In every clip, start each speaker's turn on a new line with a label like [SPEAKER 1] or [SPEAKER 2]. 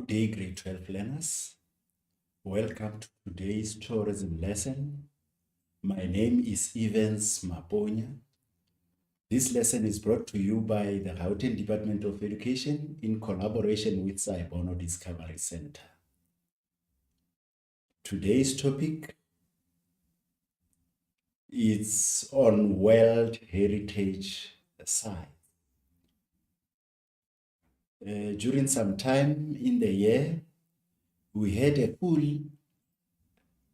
[SPEAKER 1] Good day, grade 12 learners. Welcome to today's tourism lesson. My name is Evans Maponya. This lesson is brought to you by the Gauteng Department of Education in collaboration with Saibono Discovery Center. Today's topic is on World Heritage Sites. During some time in the year, we had a full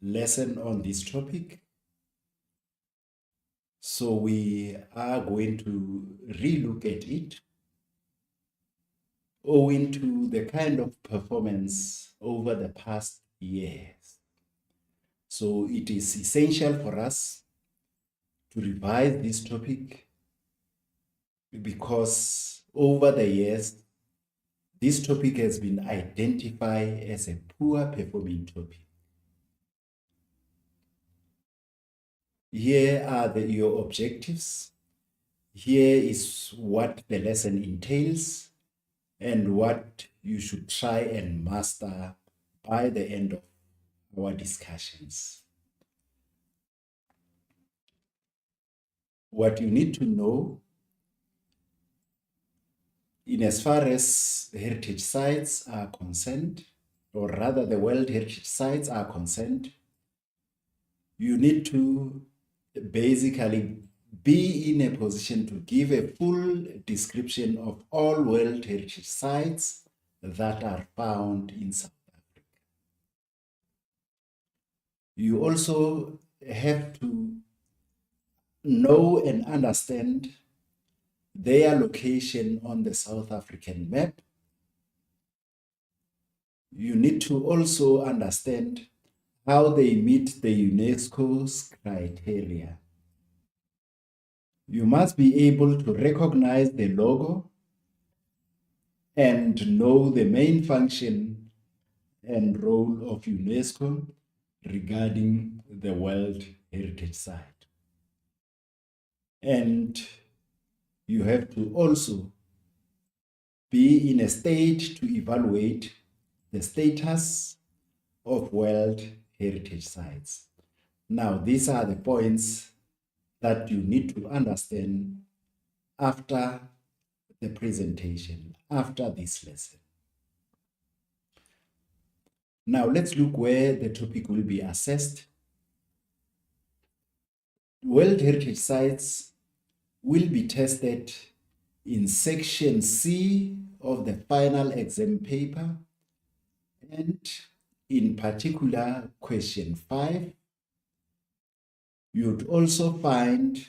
[SPEAKER 1] lesson on this topic. So we are going to relook at it owing to the kind of performance over the past years. So it is essential for us to revise this topic because over the years, this topic has been identified as a poor performing topic. Here are your objectives. Here is what the lesson entails and what you should try and master by the end of our discussions. What you need to know in as far as heritage sites are concerned, or rather the World Heritage Sites are concerned, you need to basically be in a position to give a full description of all World Heritage Sites that are found in South Africa. You also have to know and understand their location on the South African map. You need to also understand how they meet the UNESCO's criteria. You must be able to recognize the logo and know the main function and role of UNESCO regarding the World Heritage Site. And you have to also be in a state to evaluate the status of World Heritage Sites. Now, these are the points that you need to understand after the presentation, after this lesson. Now, let's look where the topic will be assessed. World Heritage Sites will be tested in section C of the final exam paper, and in particular question 5. You'd also find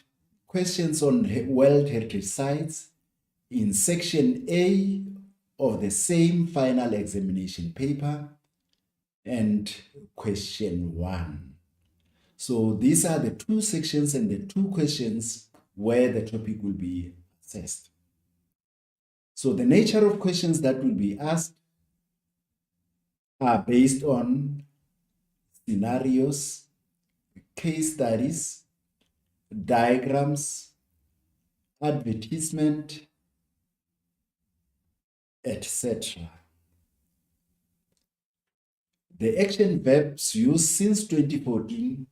[SPEAKER 1] questions on World Heritage Sites in section A of the same final examination paper and question 1. So these are the two sections and the two questions where the topic will be assessed. So the nature of questions that will be asked are based on scenarios, case studies, diagrams, advertisement, etc. The action verbs used since 2014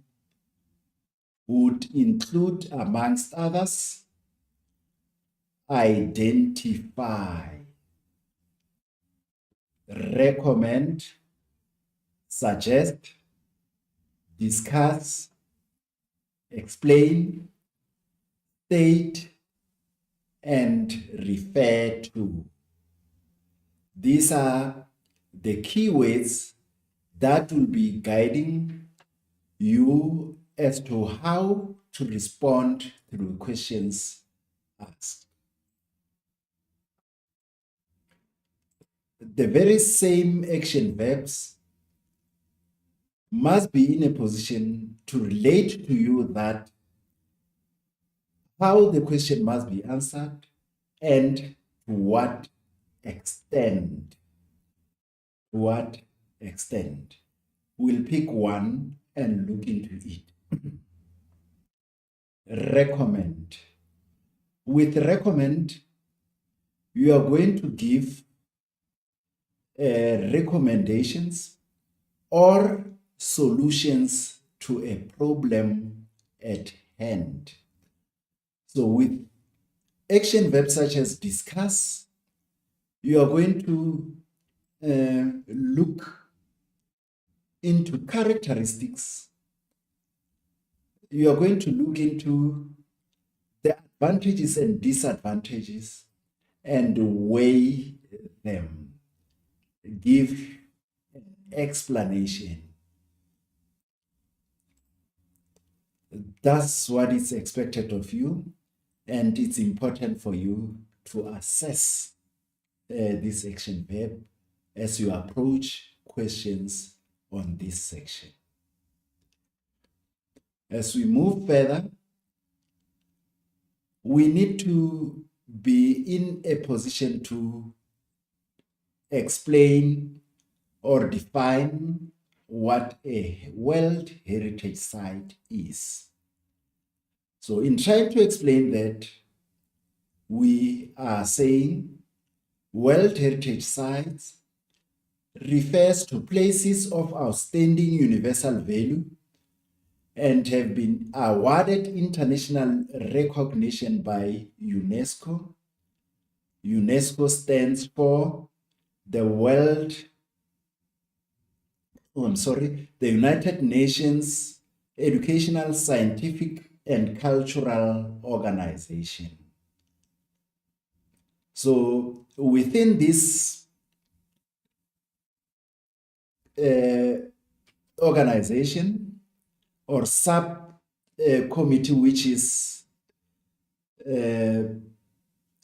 [SPEAKER 1] would include, amongst others, identify, recommend, suggest, discuss, explain, state, and refer to. These are the keywords that will be guiding you as to how to respond to the questions asked. The very same action verbs must be in a position to relate to you that how the question must be answered and to what extent. To what extent. We'll pick one and look into it. Recommend. With recommend, you are going to give recommendations, or solutions to a problem at hand. So with action verbs such as discuss, you are going to look into characteristics. You are going to look into the advantages and disadvantages and weigh them. Give an explanation. That's what is expected of you, and it's important for you to assess this action verb as you approach questions on this section. As we move further, we need to be in a position to explain or define what a World Heritage Site is. So in trying to explain that, we are saying World Heritage Sites refers to places of outstanding universal value and have been awarded international recognition by UNESCO. UNESCO stands for the United Nations Educational, Scientific, and Cultural Organization. So within this organization or sub-committee, which is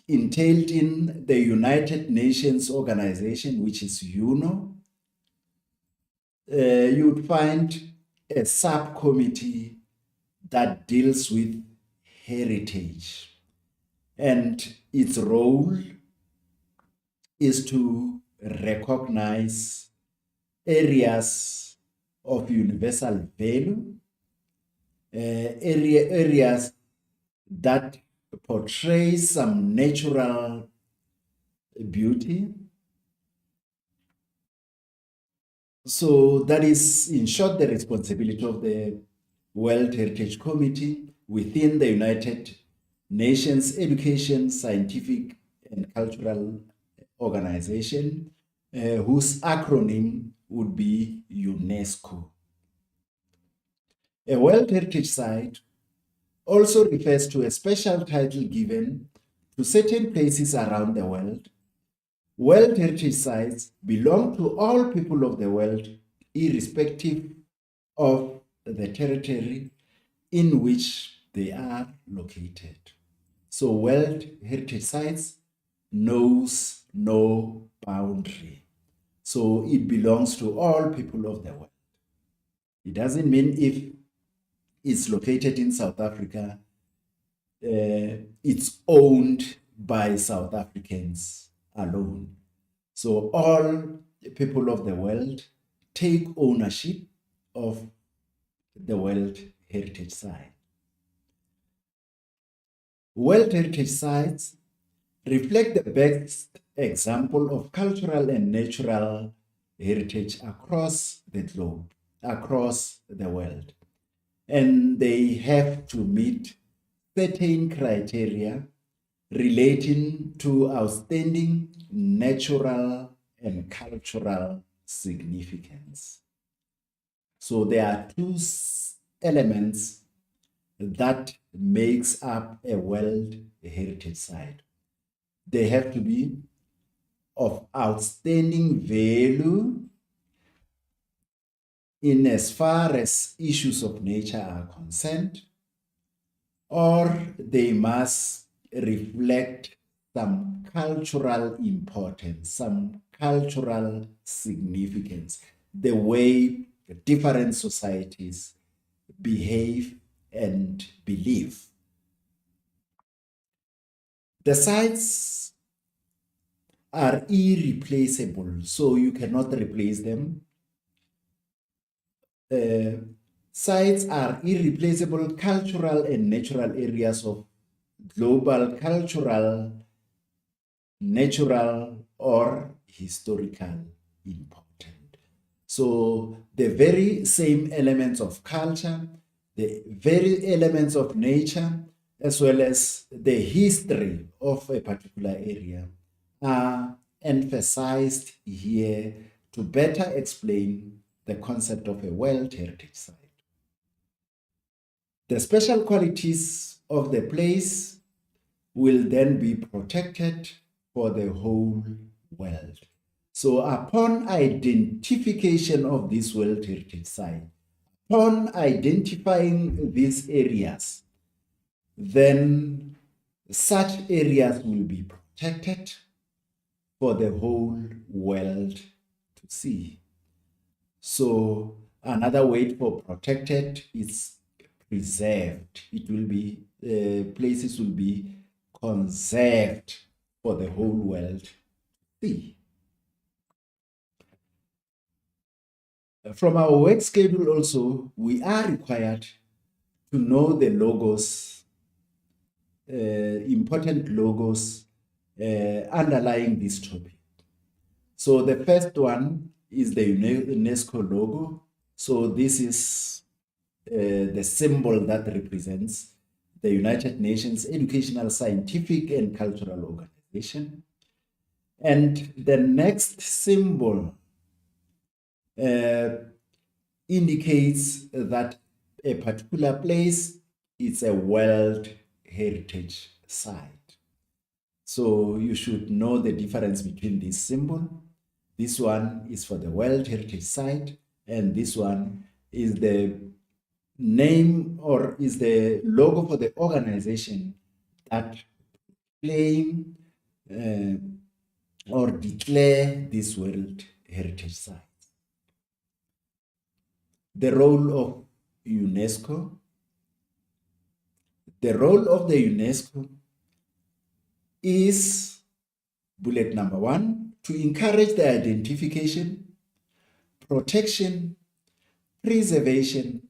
[SPEAKER 1] entailed in the United Nations organization, which is UNO, you would find a subcommittee that deals with heritage, and its role is to recognize areas of universal value, areas that portray some natural beauty. So that is, in short, the responsibility of the World Heritage Committee within the United Nations Education, Scientific, and Cultural Organization, whose acronym would be UNESCO. A World Heritage Site also refers to a special title given to certain places around the world. World Heritage Sites belong to all people of the world, irrespective of the territory in which they are located. So World Heritage Sites knows no boundary. So it belongs to all people of the world. It doesn't mean if it's located in South Africa, it's owned by South Africans alone. So all people of the world take ownership of the World Heritage Site. World Heritage Sites reflect the best example of cultural and natural heritage across the globe, across the world. And they have to meet certain criteria relating to outstanding natural and cultural significance. So there are two elements that makes up a World Heritage Site. They have to be of outstanding value in as far as issues of nature are concerned, or they must reflect some cultural importance, some cultural significance, the way different societies behave and believe. The sites are irreplaceable, so you cannot replace them. Sites are irreplaceable cultural and natural areas of global cultural, natural, or historical important. So the very same elements of culture, the very elements of nature, as well as the history of a particular area are emphasized here to better explain the concept of a World Heritage Site. The special qualities of the place will then be protected for the whole world. So upon identification of this World Heritage Site, upon identifying these areas, then such areas will be protected for the whole world to see. So another word for protected is preserved. It will be, places will be conserved for the whole world to see. From our work schedule also, we are required to know the logos, important logos underlying this topic. So the first one is the UNESCO logo. So this is the symbol that represents the United Nations Educational, Scientific, and Cultural Organization. And the next symbol indicates that a particular place is a World Heritage Site. So you should know the difference between this symbol. This one is for the World Heritage Site, and this one is the name or is the logo for the organization that claim or declare this World Heritage Site. The role of UNESCO. The role of the UNESCO is, bullet number 1, to encourage the identification, protection, preservation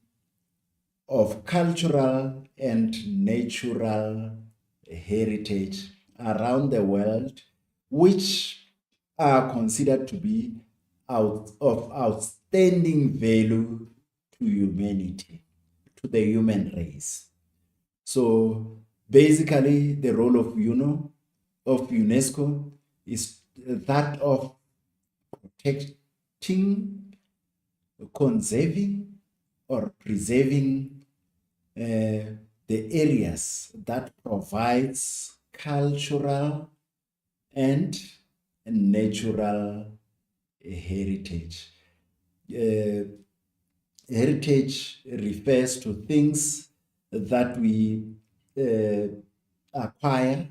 [SPEAKER 1] of cultural and natural heritage around the world, which are considered to be of outstanding value to humanity, to the human race. So basically, the role of UNESCO is that of protecting, conserving, or preserving the areas that provides cultural and natural heritage. Heritage refers to things that we acquire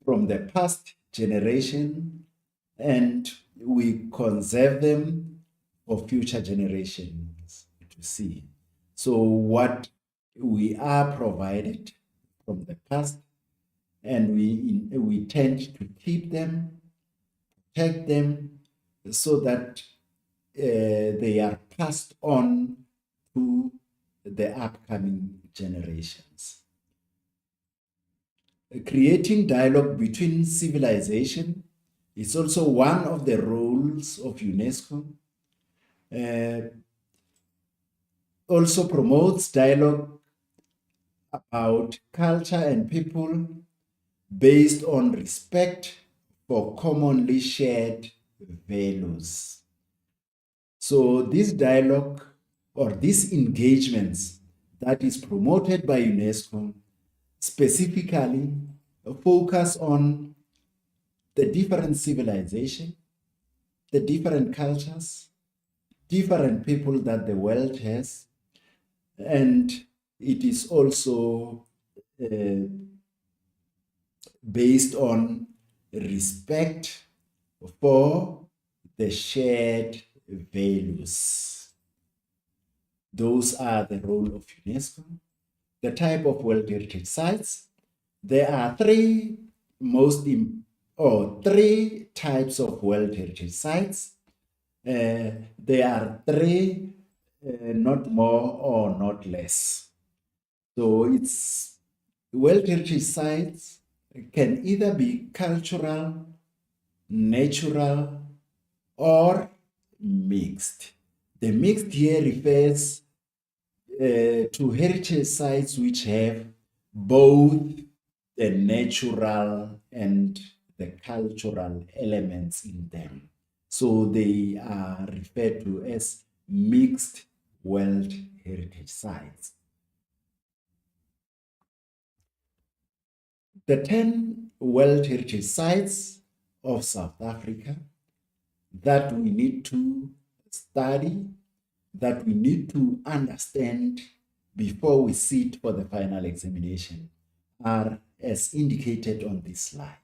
[SPEAKER 1] from the past generation, and we conserve them for future generations to see. So what we are provided from the past, and we tend to keep them, protect them, so that they are passed on to the upcoming generations. Creating dialogue between civilization is also one of the roles of UNESCO. Also promotes dialogue about culture and people based on respect for commonly shared values. So this dialogue or these engagements that is promoted by UNESCO specifically focus on the different civilization, the different cultures, different people that the world has, and it is also based on respect for the shared values. Those are the role of UNESCO. The type of World Heritage Sites. There are three types of World Heritage Sites. There are three, not more or not less. So it's World Heritage Sites can either be cultural, natural, or mixed. The mixed here refers to heritage sites which have both the natural and the cultural elements in them. So they are referred to as mixed World Heritage Sites. The 10 World Heritage Sites of South Africa that we need to study, that we need to understand before we sit for the final examination are as indicated on this slide.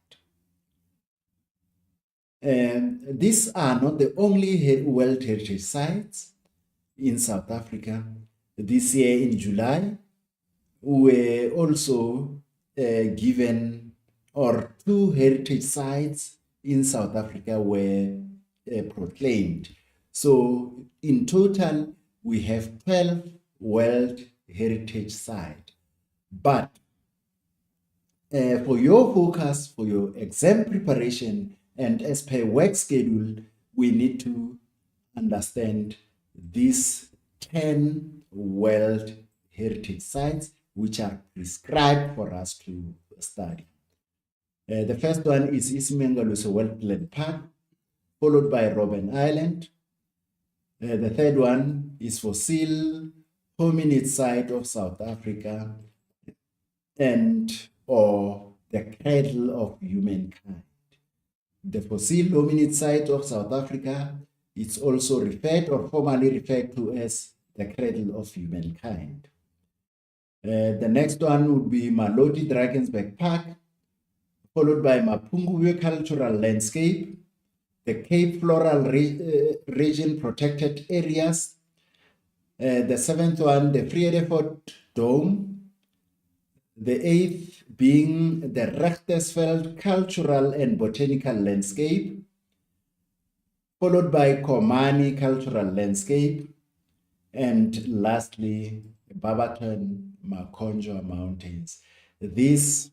[SPEAKER 1] And these are not the only World Heritage Sites in South Africa. This year in July, we were also given, or 2 heritage sites in South Africa were proclaimed. So in total, we have 12 World Heritage Sites. But for your focus, for your exam preparation, and as per work schedule, we need to understand these 10 World Heritage Sites which are prescribed for us to study. The first one is Isimangaliso Wetland Park, followed by Robben Island. The third one is Fossil Hominid Site of South Africa, or the Cradle of Humankind. The Fossil Hominid Site of South Africa is also referred or formally referred to as the Cradle of Humankind. The next one would be Maloti Drakensberg Park, followed by Mapungubwe Cultural Landscape, the Cape Floral Region Protected Areas, the 7th one, the Vredefort Dome, the 8th being the Rechtersveld Cultural and Botanical Landscape, followed by Komani Cultural Landscape, and lastly, Barberton Makonjwa Mountains. These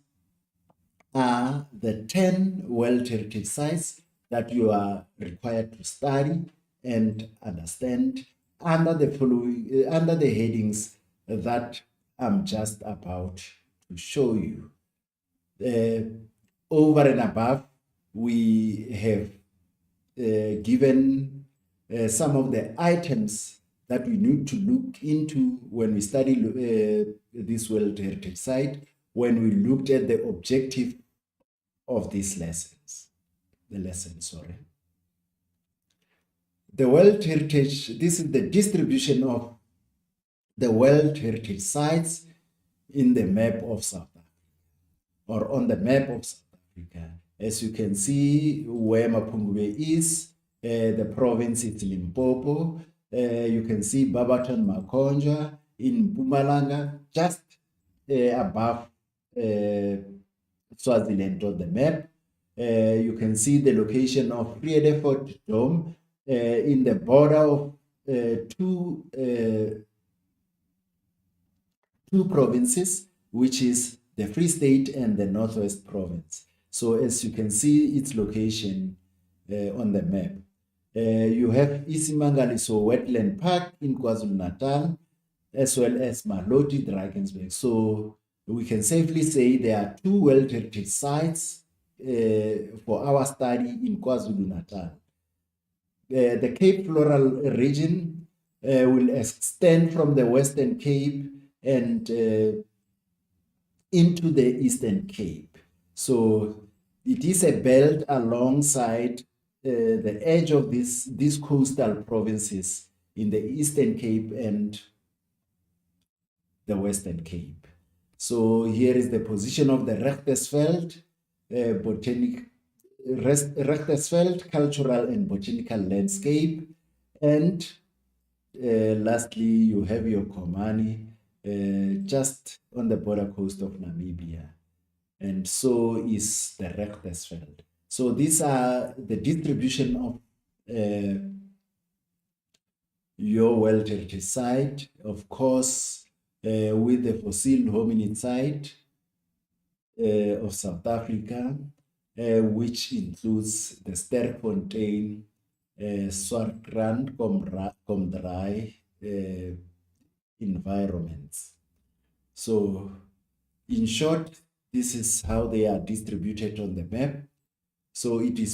[SPEAKER 1] are the 10 World Heritage Sites that you are required to study and understand under the headings that I'm just about to show you. Over and above, we have given some of the items that we need to look into when we study this World Heritage Site, when we looked at the objective of these lessons. The World Heritage, this is the distribution of the World Heritage Sites in the map of South Africa, or on the map of South Africa. As you can see where Mapungubwe is, the province is Limpopo. You can see Barberton Makonjwa in Mpumalanga, just above Swaziland on the map. You can see the location of Vredefort Dome in the border of two provinces, which is the Free State and the Northwest Province. So as you can see its location on the map. You have Isimangaliso Wetland Park in KwaZulu-Natal, as well as Maloti Drakensberg. So we can safely say there are 2 World Heritage Sites for our study in KwaZulu-Natal. The Cape Floral region will extend from the Western Cape and into the Eastern Cape. So it is a belt alongside the edge of these coastal provinces in the Eastern Cape and the Western Cape. So here is the position of the Rechtersveld Rechtersveld Cultural and Botanical Landscape, and lastly you have your Komani just on the border coast of Namibia, and so is the Rechtersveld. So these are the distribution of your World Heritage Site, of course, with the Fossil Hominid Site of South Africa, which includes the Sterkfontein Swartkrant Komdrai environments. So in short, this is how they are distributed on the map. So it is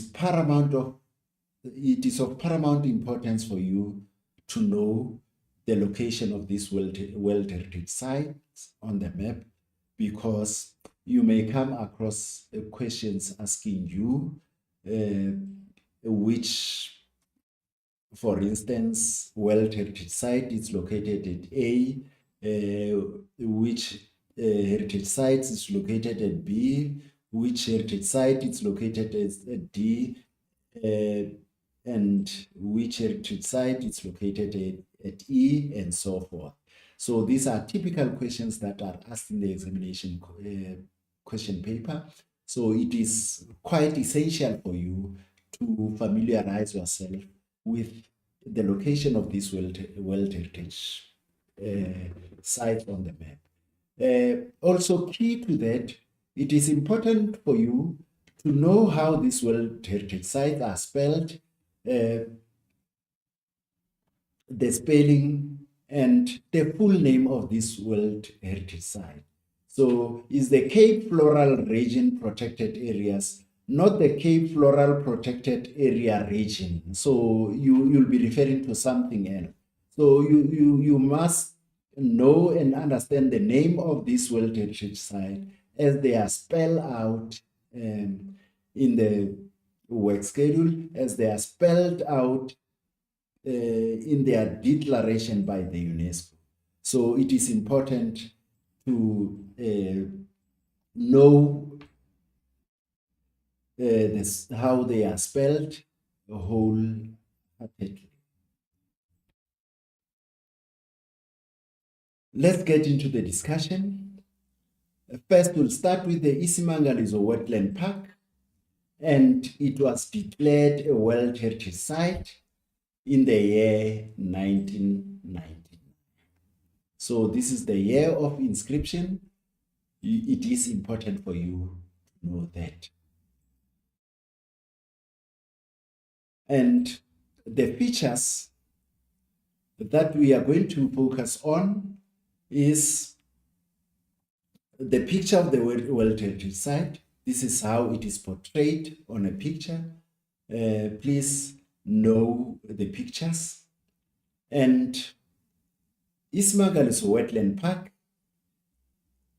[SPEAKER 1] of paramount importance for you to know the location of these World Heritage sites on the map, because you may come across questions asking you which, for instance, World Heritage Site is located at A, which heritage site is located at B, which heritage site is located at D, and which heritage site is located at E, and so forth. So these are typical questions that are asked in the examination question paper. So it is quite essential for you to familiarize yourself with the location of this World Heritage site on the map. Also key to that, it is important for you to know how these World Heritage sites are spelled, the spelling, and the full name of this World Heritage Site. So is the Cape Floral Region Protected Areas, not the Cape Floral Protected Area Region. So you'll be referring to something else. So you must know and understand the name of this World Heritage Site as they are spelled out in the work schedule, as they are spelled out in their declaration by the UNESCO. So it is important to know how they are spelled wholeheartedly. Let's get into the discussion. First, we'll start with the Isimangaliso Wetland Park, and it was declared a World Heritage Site in the year 1990. So this is the year of inscription. It is important for you to know that. And the features that we are going to focus on is the picture of the World Heritage Site. This is how it is portrayed on a picture. Please know the pictures. And Isimangaliso Wetland Park,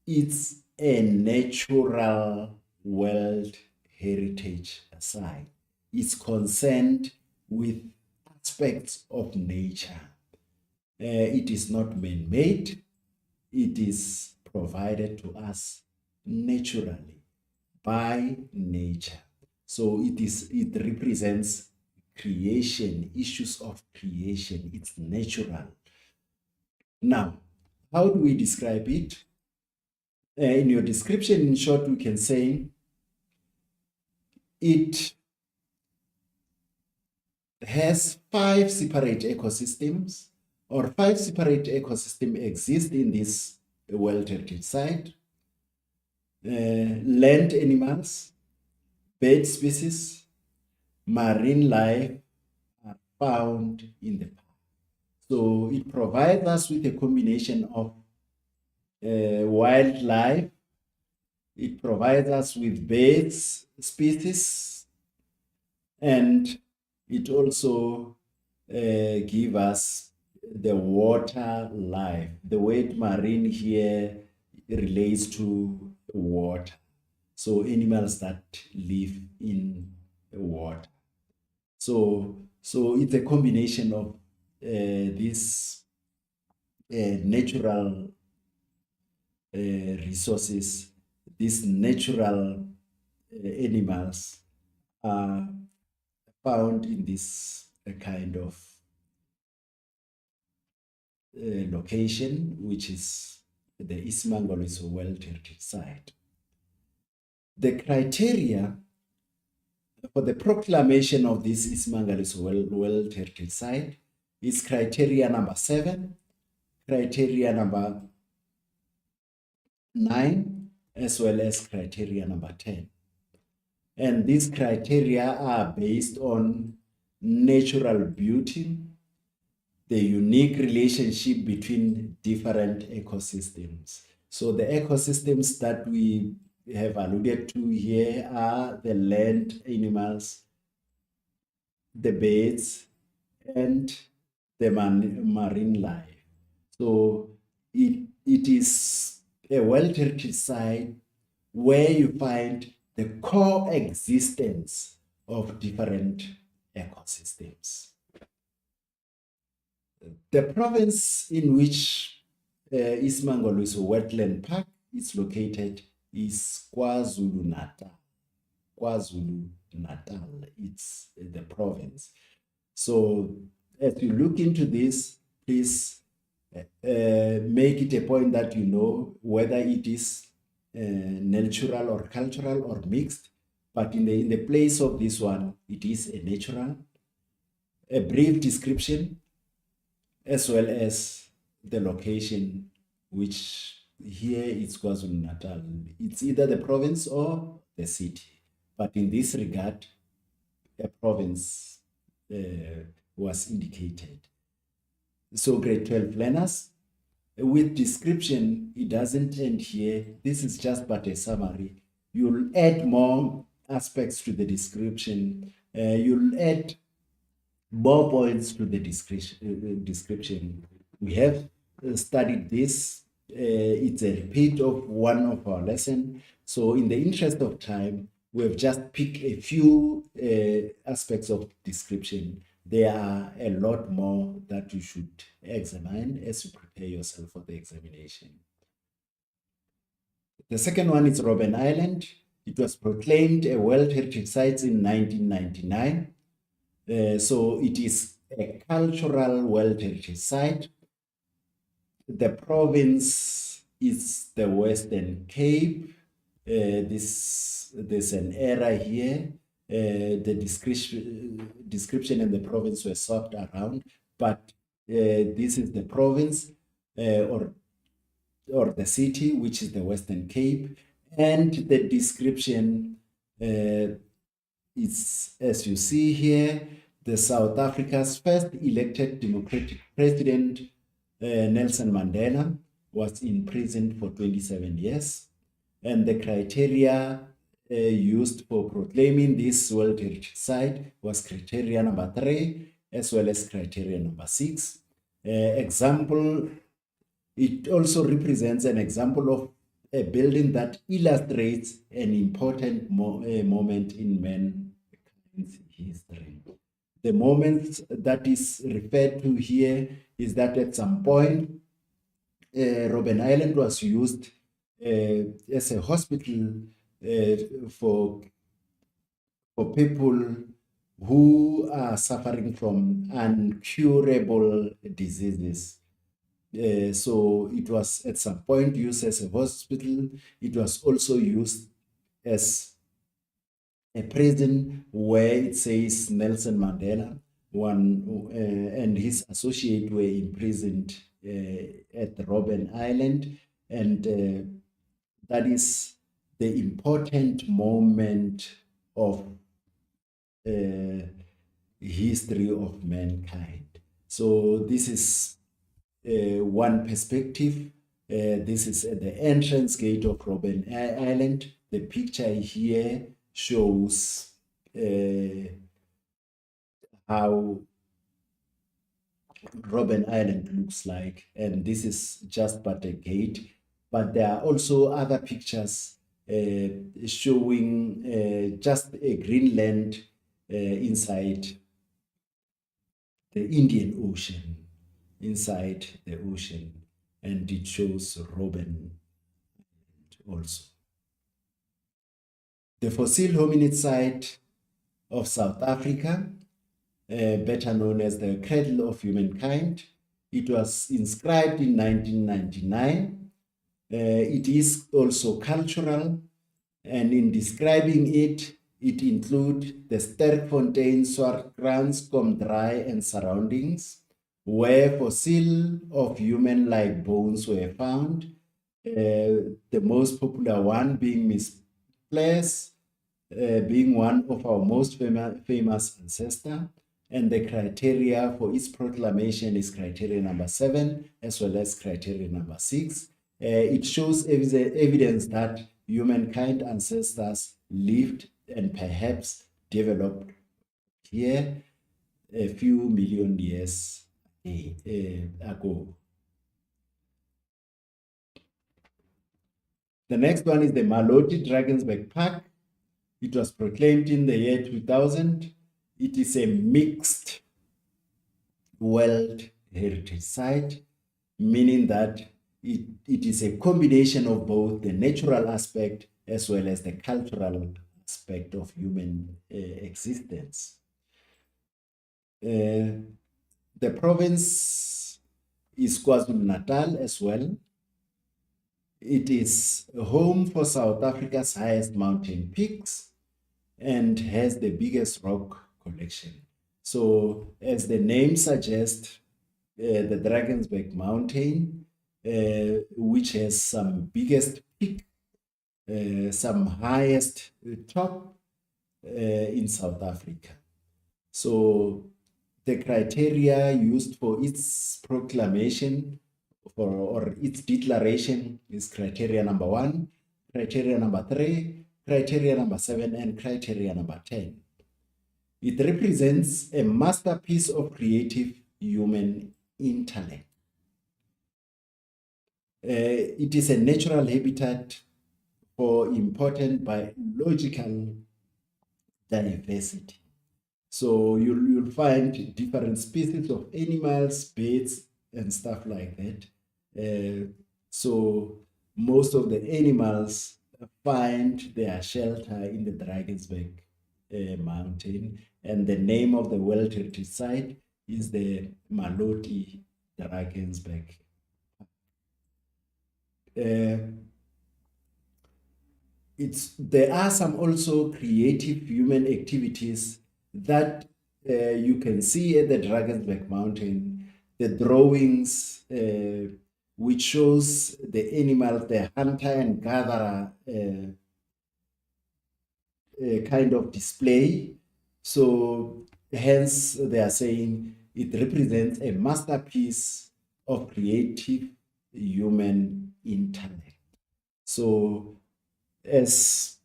[SPEAKER 1] it's a natural World Heritage Site. It's concerned with aspects of nature. It is not man-made. It is provided to us naturally by nature. So it represents creation, issues of creation. It's natural. Now, how do we describe it? In your description, in short, we can say it has 5 separate ecosystems, or 5 separate ecosystems exist in this World Heritage Site. Land animals, bird species, marine life are found in the park. So it provides us with a combination of wildlife. It provides us with birds species, and it also gives us the water life. The word marine here relates to water. So animals that live in water. So it's a combination of these natural resources, these natural animals are found in this kind of location, which is the Isimangaliso World Heritage Site. The criteria for the proclamation of this Isimangaliso World Heritage Site is criteria number 7, criteria number 9, as well as criteria number 10. And these criteria are based on natural beauty, the unique relationship between different ecosystems. So the ecosystems that we have alluded to here are the land animals, the birds, and the marine life. So it is a World Heritage Site where you find the coexistence of different ecosystems. The province in which East Mangoloyiso Wetland Park is located is KwaZulu-Natal. KwaZulu-Natal, it's the province. So as you look into this, please make it a point that you know whether it is natural or cultural or mixed. But in the place of this one, it is a natural. A brief description, as well as the location, which here it's KwaZulu-Natal. It's either the province or the city. But in this regard, a province was indicated. So grade 12 learners, with description, it doesn't end here. This is just but a summary. You'll add more aspects to the description. You'll add more points to the description. We have studied this. It's a repeat of one of our lessons. So in the interest of time, we have just picked a few aspects of description. There are a lot more that you should examine as you prepare yourself for the examination. The second one is Robben Island. It was proclaimed a World Heritage Site in 1999. So it is a cultural World Heritage Site. The province is the Western Cape. There's an error here. The description and the province were swapped around, but this is the province or the city, which is the Western Cape, and the description is, as you see here, the South Africa's first elected democratic president, Nelson Mandela, was imprisoned for 27 years. And the criteria used for proclaiming this World Heritage Site was criteria number 3, as well as criteria number 6. Example, it also represents an example of a building that illustrates an important moment in mankind's history. The moment that is referred to here is that at some point, Robben Island was used as a hospital for people who are suffering from incurable diseases. So it was at some point used as a hospital. It was also used as a prison where it says Nelson Mandela and his associates were imprisoned at Robben Island. And that is the important moment of history of mankind. So this is one perspective. This is at the entrance gate of Robben Island. The picture here shows how Robben Island looks like, and this is just but a gate. But there are also other pictures showing just a green land inside the Indian Ocean, inside the ocean, and it shows Robben also. The fossil hominid site of South Africa, better known as the Cradle of Humankind, it was inscribed in 1999. It is also cultural, and in describing it, it includes the Sterkfontein, Swartkrans, Komdraai, and surroundings, where fossils of human-like bones were found. The most popular one being Misplaced, being one of our most famous ancestors. and the criteria for its proclamation is criteria number 7 as well as criteria number 6. It shows evidence that humankind ancestors lived and perhaps developed here a few million years ago. The next one is the Maloti Drakensberg Park. It was proclaimed in the year 2000. It is a mixed World Heritage Site, meaning that it is a combination of both the natural aspect as well as the cultural aspect of human existence. The province is KwaZulu-Natal as well. It is home for South Africa's highest mountain peaks and has the biggest rock collection. So, as the name suggests, the Drakensberg Mountain, which has some biggest peak, some highest top in South Africa. So, the criteria used for its proclamation or its declaration is criteria number 1, criteria number 3, criteria number 7, and criteria number 10. It represents a masterpiece of creative human intellect. It is a natural habitat for important biological diversity. So you'll find different species of animals, birds, and stuff like that. So most of the animals find their shelter in the Drakensberg mountain, and the name of the World Heritage Site is the Maloti Drakensberg. There are some also creative human activities that you can see at the Drakensberg mountain, the drawings which shows the animals, the hunter and gatherer kind of display. So hence they are saying it represents a masterpiece of creative human intellect. So as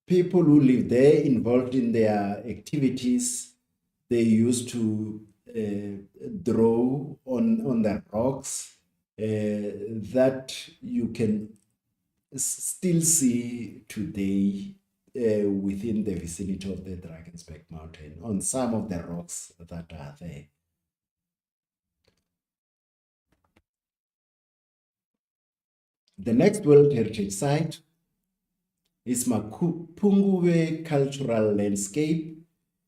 [SPEAKER 1] people who live there involved in their activities, they used to draw on the rocks that you can still see today within the vicinity of the Drakensberg mountain on some of the rocks that are there. The next World Heritage Site is Mapungubwe Cultural Landscape.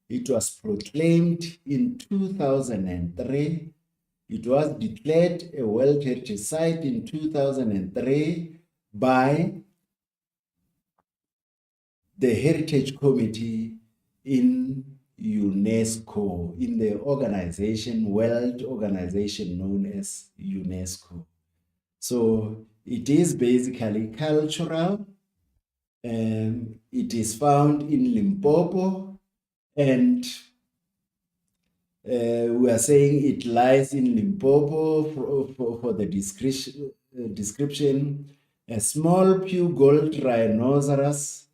[SPEAKER 1] It was proclaimed in 2003. It was declared a World Heritage Site in 2003 by the Heritage Committee in UNESCO, in the world organization known as UNESCO. So it is basically cultural, and it is found in Limpopo, and we are saying it lies in Limpopo for the description. A small pure gold rhinoceros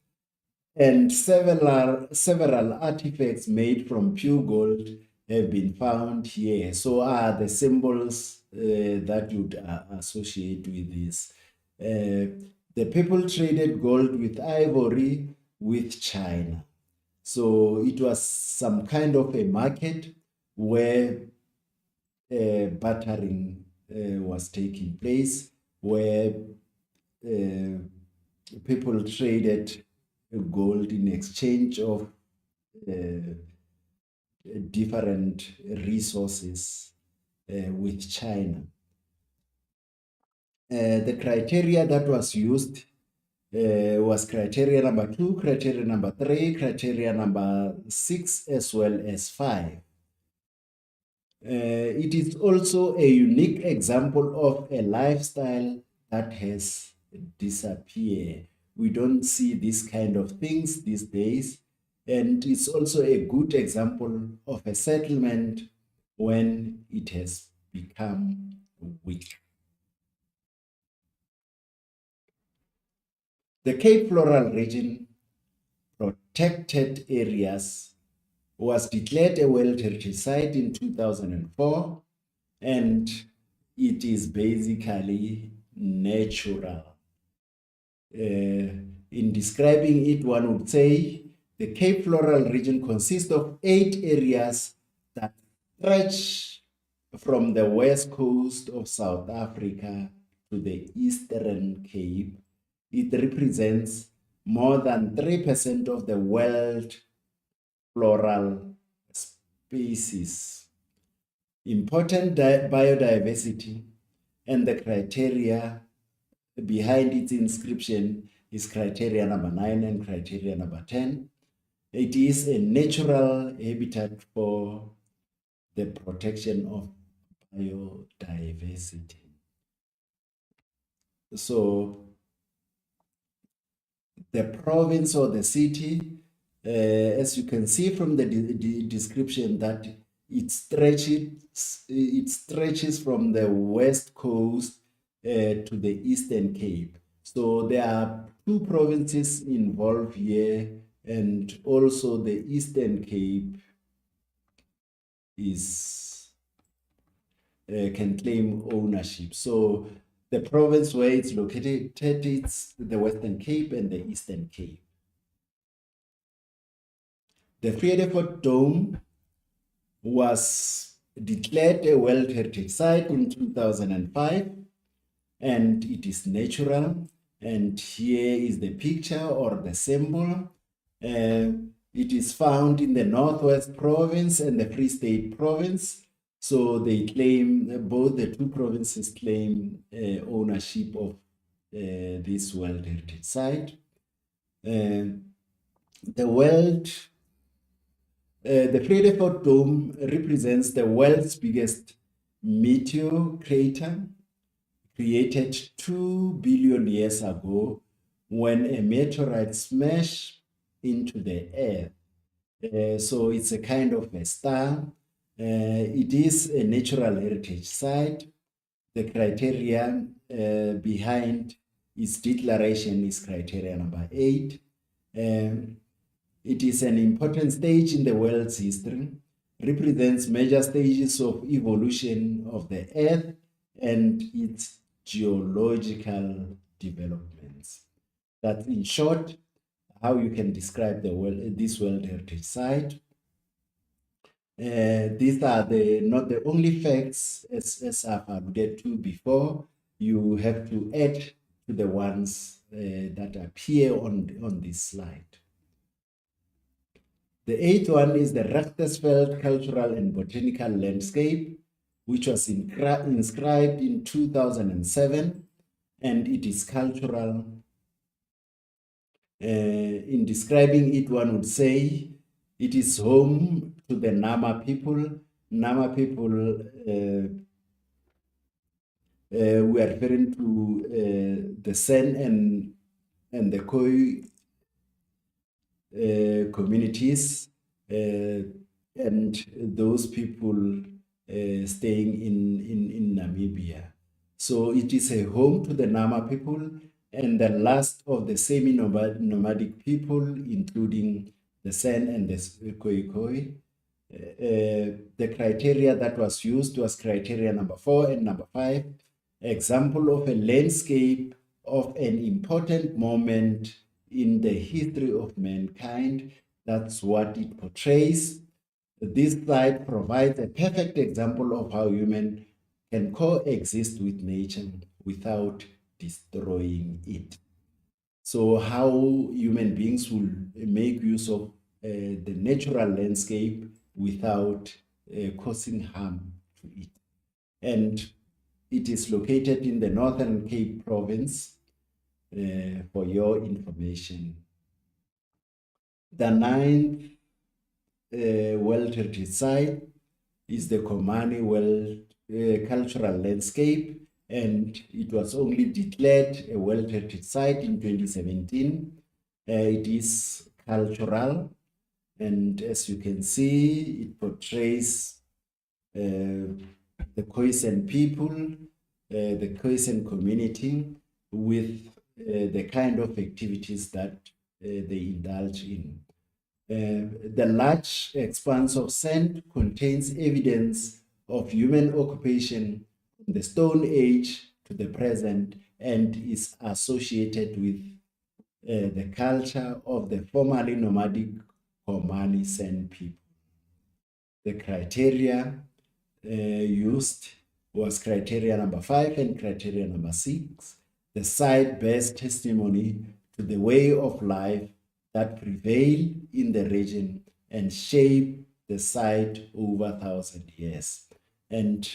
[SPEAKER 1] and several artifacts made from pure gold have been found here. So are the symbols that you'd associate with this. The people traded gold with ivory with China. So it was some kind of a market where bartering was taking place, where people traded gold in exchange of different resources with China. The criteria that was used was criteria number 2, criteria number 3, criteria number 6, as well as 5. It is also a unique example of a lifestyle that has disappeared. We don't see these kind of things these days. and it's also a good example of a settlement when it has become weak. The Cape Floral Region Protected Areas was declared a World Heritage Site in 2004, and it is basically natural. In describing it, one would say the Cape Floral Region consists of 8 areas that stretch from the west coast of South Africa to the Eastern Cape. It represents more than 3% of the world floral species. Important biodiversity and the criteria behind its inscription is criteria number 9 and criteria number 10. It is a natural habitat for the protection of biodiversity. So the province or the city, as you can see from the description, that it stretches from the west coast to the Eastern Cape. So there are 2 provinces involved here, and also the Eastern Cape is can claim ownership. So the province where it's located, it's the Western Cape and the Eastern Cape. The Vredefort Dome was declared a World Heritage Site in 2005, and it is natural. And here is the picture or the symbol. It is found in the Northwest Province and the Free State Province. So they claim, both the 2 provinces claim ownership of this World Heritage Site. The Vredefort Dome represents the world's biggest meteor crater, created 2 billion years ago when a meteorite smashed into the earth. So it's a kind of a star. It is a natural heritage site. The criteria behind its declaration is criteria number 8. It is an important stage in the world's history, represents major stages of evolution of the Earth and its geological developments. That's in short how you can describe this World Heritage Site. These are not the only facts, as I've alluded to before. You have to add to the ones that appear on this slide. The 8th one is the Richtersveld Cultural and Botanical Landscape, which was inscribed in 2007, and it is cultural. In describing it, one would say it is home to the Nama people. Nama people, we are referring to the San and the Khoi communities, and those people staying in Namibia. So it is a home to the Nama people and the last of the semi-nomadic people, including the San and the Khoi. The criteria that was used was criteria number 4 and number 5. Example of a landscape of an important moment in the history of mankind. That's what it portrays. This slide provides a perfect example of how human can coexist with nature without destroying it. So how human beings will make use of the natural landscape without causing harm to it. And it is located in the Northern Cape Province, for your information. The 9th World Heritage Site is the Komani World Cultural Landscape, and it was only declared a World Heritage Site in 2017. It is cultural. And as you can see, it portrays the Khoisan people, the Khoisan community, with the kind of activities that they indulge in. The large expanse of sand contains evidence of human occupation from the Stone Age to the present and is associated with the culture of the formerly nomadic Komani San people. The criteria used was criteria number 5 and criteria number 6. The site bears testimony to the way of life that prevail in the region and shape the site over 1,000 years. And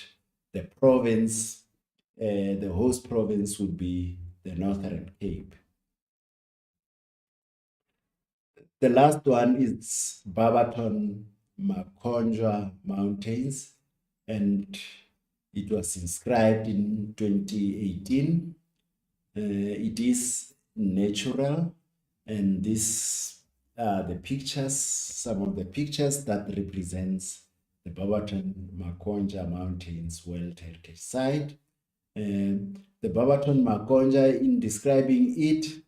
[SPEAKER 1] the province, the host province would be the Northern Cape. The last one is Barberton Makonjwa Mountains, and it was inscribed in 2018. It is natural, and these are the pictures, some of the pictures that represents the Barberton Makonjwa Mountains World Heritage Site. The Barberton Makonjwa, in describing it,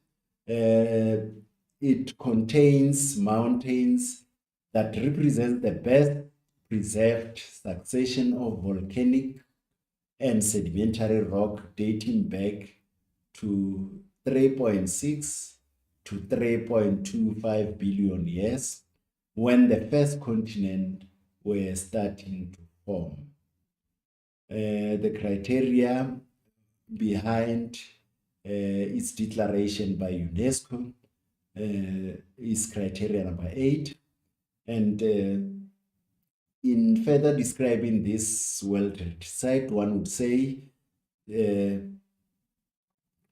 [SPEAKER 1] it contains mountains that represent the best preserved succession of volcanic and sedimentary rock dating back to 3.6 to 3.25 billion years, when the first continent were starting to form. The criteria behind its declaration by UNESCO is criteria number 8. And in further describing this World Heritage Site, one would say it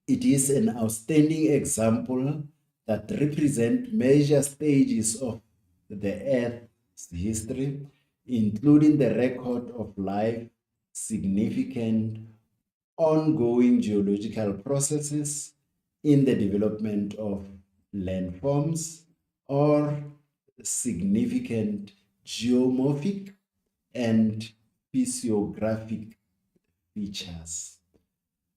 [SPEAKER 1] is an outstanding example that represents major stages of the Earth's history, including the record of life, significant ongoing geological processes in the development of landforms, or significant geomorphic and physiographic features.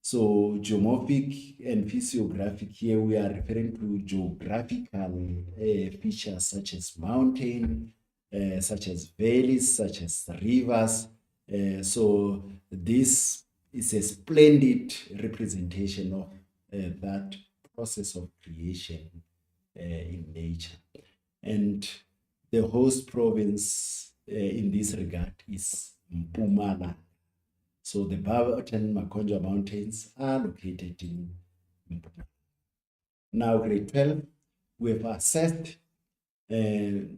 [SPEAKER 1] So geomorphic and physiographic, here we are referring to geographical features such as mountain, such as valleys, such as rivers. So this is a splendid representation of that process of creation in nature. And the host province in this regard is Mpumalanga. So the Barberton Makonjwa Mountains are located in Mpumalanga. Now, grade 12, we have assessed in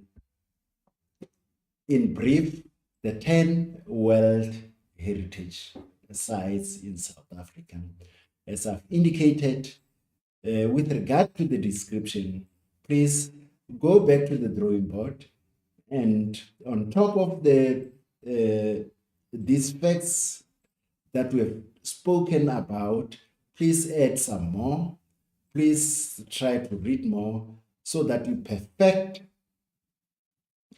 [SPEAKER 1] brief the 10 World Heritage Sites in South Africa. As I've indicated, with regard to the description, please go back to the drawing board, and on top of these facts that we have spoken about, please add some more. Please try to read more so that you perfect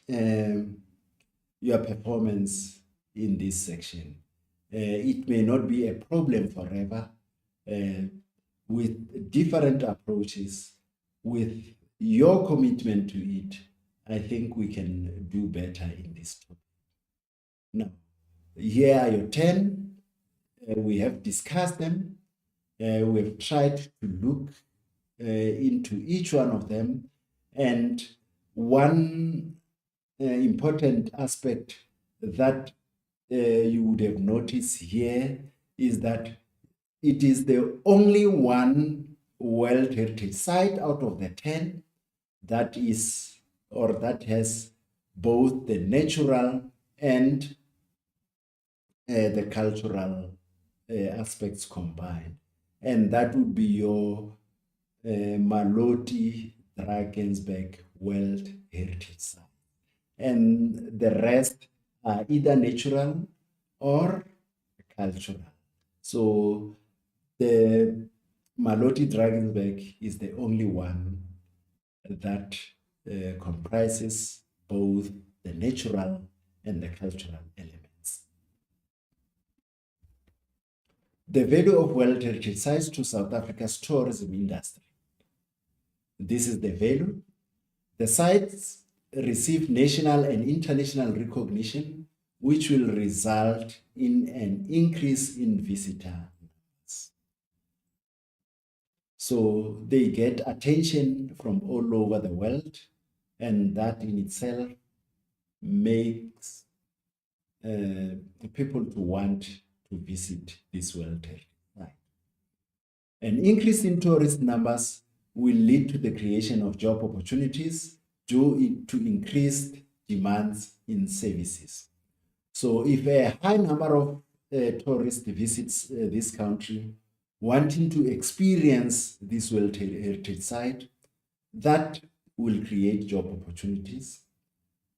[SPEAKER 1] your performance in this section. It may not be a problem forever. With different approaches, with your commitment to it, I think we can do better in this topic. Now, here are your 10. We have discussed them. We have tried to look into each one of them. And one important aspect that you would have noticed here is that it is the only one World Heritage Site out of the 10 that is, or that has both the natural and the cultural aspects combined. And that would be your Maloti Drakensberg World Heritage Site. And the rest are either natural or cultural. So the Maloti Drakensberg is the only one that comprises both the natural and the cultural elements. The value of World Heritage Sites to South Africa's tourism industry. This is the value. The sites receive national and international recognition, which will result in an increase in visitor numbers. So they get attention from all over the world, and that in itself makes people to want to visit this World Heritage Site. An increase in tourist numbers will lead to the creation of job opportunities due to increased demands in services. So if a high number of tourists visits this country, wanting to experience this World Heritage Site, that will create job opportunities.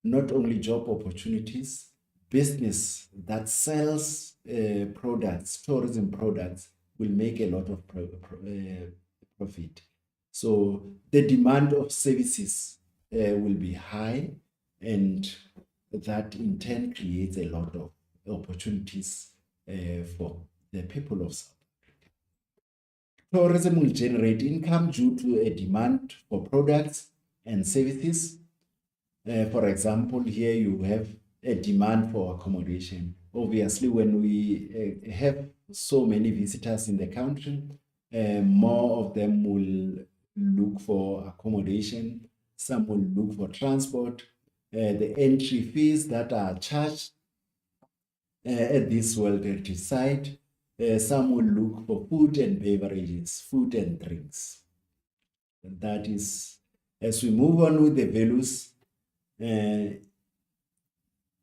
[SPEAKER 1] Not only job opportunities, business that sells products, tourism products, will make a lot of profit. So the demand of services will be high, and that in turn creates a lot of opportunities for the people of South Africa. Tourism will generate income due to a demand for products and services. For example, here you have a demand for accommodation. Obviously, when we have so many visitors in the country, more of them will look for accommodation, some will look for transport. The entry fees that are charged at this World Heritage Site, some will look for food and beverages, food and drinks. And that is, as we move on with the values,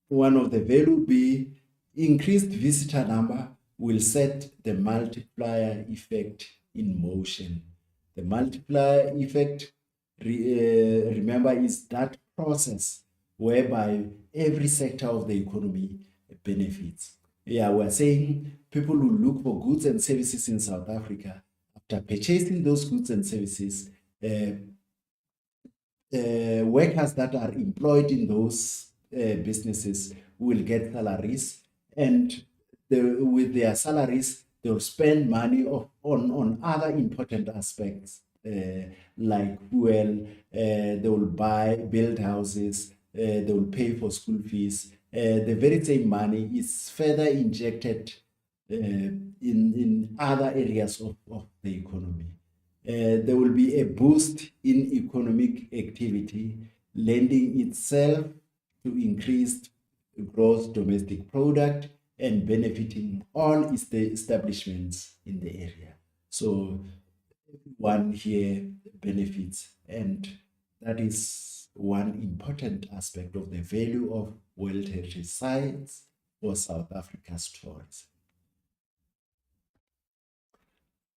[SPEAKER 1] one of the value be increased visitor number will set the multiplier effect in motion. The multiplier effect, remember, is that process whereby every sector of the economy benefits. Yeah, we're saying people who look for goods and services in South Africa, after purchasing those goods and services, workers that are employed in those businesses will get salaries, and with their salaries, they'll spend money on other important aspects like fuel. They will build houses, they will pay for school fees. The very same money is further injected in other areas of the economy. There will be a boost in economic activity, lending itself to increased gross domestic product and benefiting all establishments in the area. So one here benefits, and that is one important aspect of the value of World Heritage Sites for South Africa's tourism.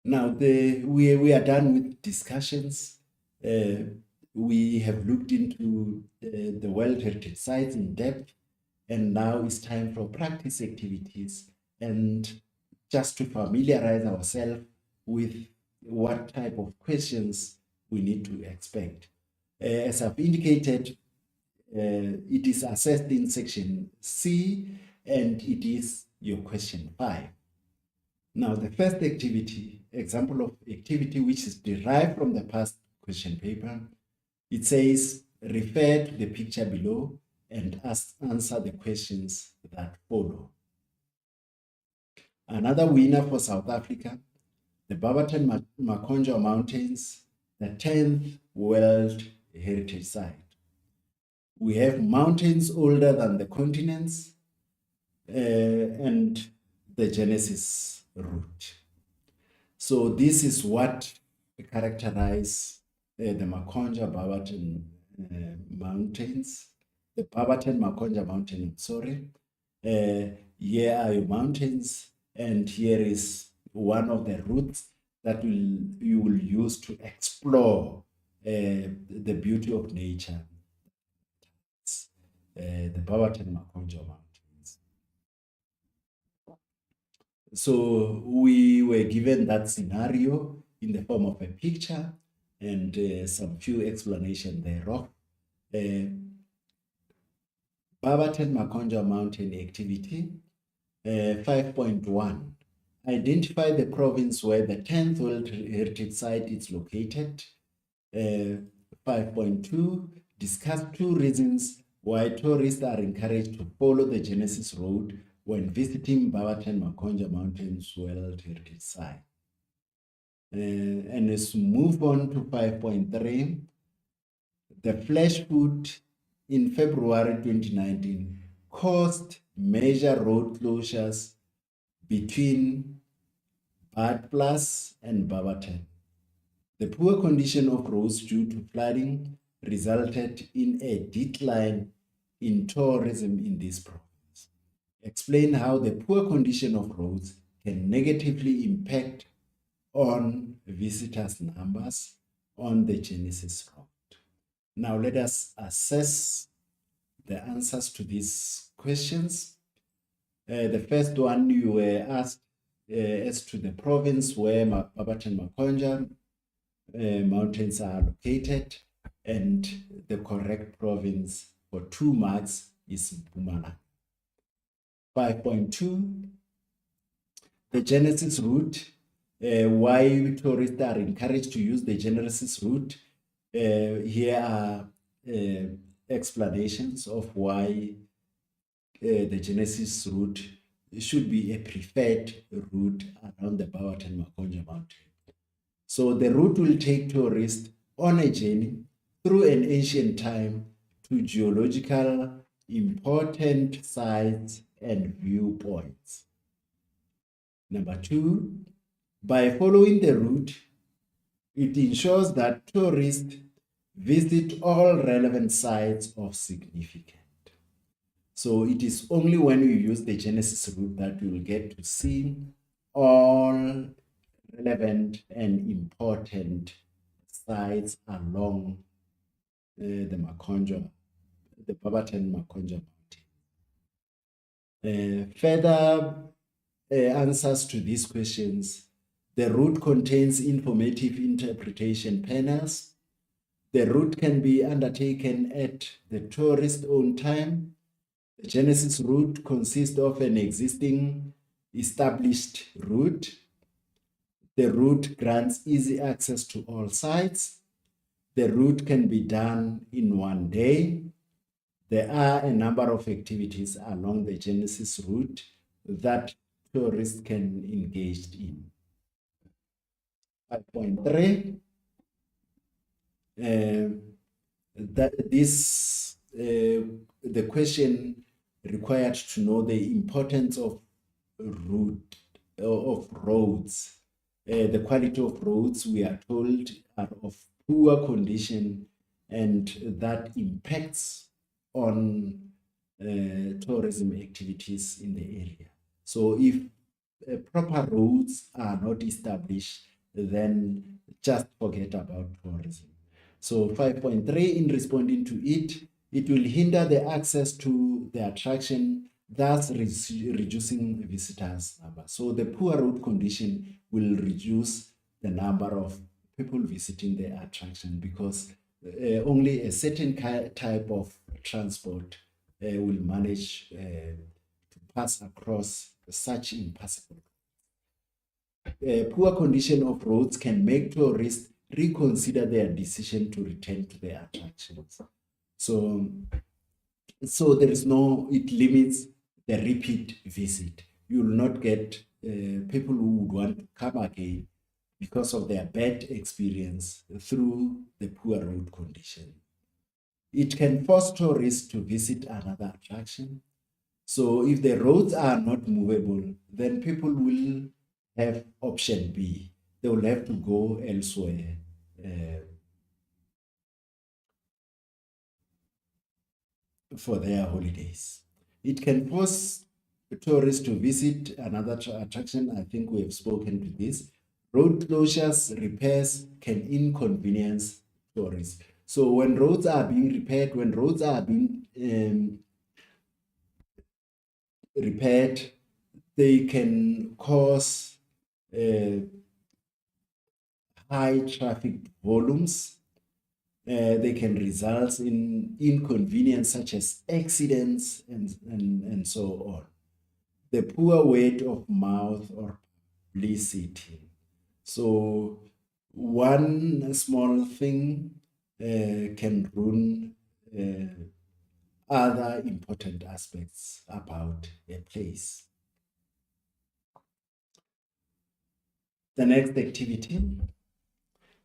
[SPEAKER 1] Now, we are done with discussions. We have looked into the World Heritage Sites in depth, and now it's time for practice activities and just to familiarize ourselves with what type of questions we need to expect. As I've indicated, it is assessed in section C, and it is your question 5. Now, the first activity, example of activity which is derived from the past question paper, it says, refer to the picture below and answer the questions that follow. Another winner for South Africa, the Barberton Makonjwa Mountains, the 10th World Heritage Site. We have mountains older than the continents and the Genesis route. So this is what characterizes the Makonjwa Barberton Mountains, the Barberton Makonjwa Mountain, sorry. Here are your mountains, and here is one of the routes that you will use to explore the beauty of nature, the Barberton Makonjwa Mountains. So we were given that scenario in the form of a picture and some few explanations thereof. Barberton Makonja Mountain activity. 5.1. Identify the province where the 10th World Heritage Site is located. 5.2. Discuss 2 reasons why tourists are encouraged to follow the Genesis Road when visiting Barberton Makonja Mountains World Heritage Site. And let's move on to 5.3. The flash flood in February 2019 caused major road closures between Bad Plus and Barberton. The poor condition of roads due to flooding resulted in a decline in tourism in this province. Explain how the poor condition of roads can negatively impact on visitors' numbers on the Genesis Road. Now let us assess the answers to these questions. The first one, you were asked as to the province where Barberton Makonja mountains are located, and the correct province for 2 marks is Mpumalanga. 5.2, the Genesis route, why tourists are encouraged to use the Genesis route. Here are explanations of why the Genesis route should be a preferred route around the Barberton Makonja Mountain. So the route will take tourists on a journey through an ancient time to geological important sites and viewpoints. Number 2, by following the route, it ensures that tourists visit all relevant sites of significance. So it is only when you use the Genesis route that you will get to see all relevant and important sites along the Barberton Makonja Mountain. Further answers to these questions. The route contains informative interpretation panels. The route can be undertaken at the tourist's own time. The Genesis route consists of an existing established route. The route grants easy access to all sites. The route can be done in 1 day. There are a number of activities along the Genesis route that tourists can engage in. 5.3, the question required to know the importance of roads. The quality of roads, we are told, are of poor condition, and that impacts on tourism activities in the area. So if proper roads are not established, then just forget about tourism. So 5.3, in responding to it, it will hinder the access to the attraction, thus reducing visitors' number. So the poor road condition will reduce the number of people visiting the attraction, because only a certain type of transport will manage to pass across such impassable. Poor condition of roads can make tourists reconsider their decision to return to their attractions. So there is no, it limits the repeat visit. You will not get people who would want to come again because of their bad experience through the poor road condition. It can force tourists to visit another attraction. So if the roads are not movable, then people will have option B. They will have to go elsewhere. For their holidays. It can force tourists to visit another attraction. I think we have spoken to this. Road closures, repairs can inconvenience tourists. So when roads are being repaired, when roads are being repaired, they can cause high traffic volumes. They can result in inconvenience such as accidents and so on. The poor word of mouth or publicity. So one small thing can ruin other important aspects about a place. The next activity,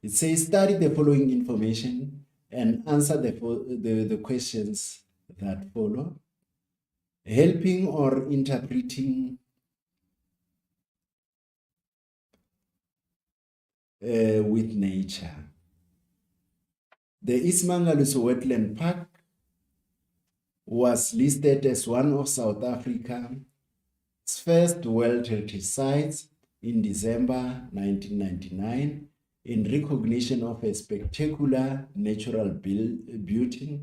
[SPEAKER 1] it says study the following information and answer the questions that follow. Helping or interpreting with nature. The Ismangaliso Wetland Park was listed as one of South Africa's first World Heritage Sites in December 1999 in recognition of a spectacular natural beauty,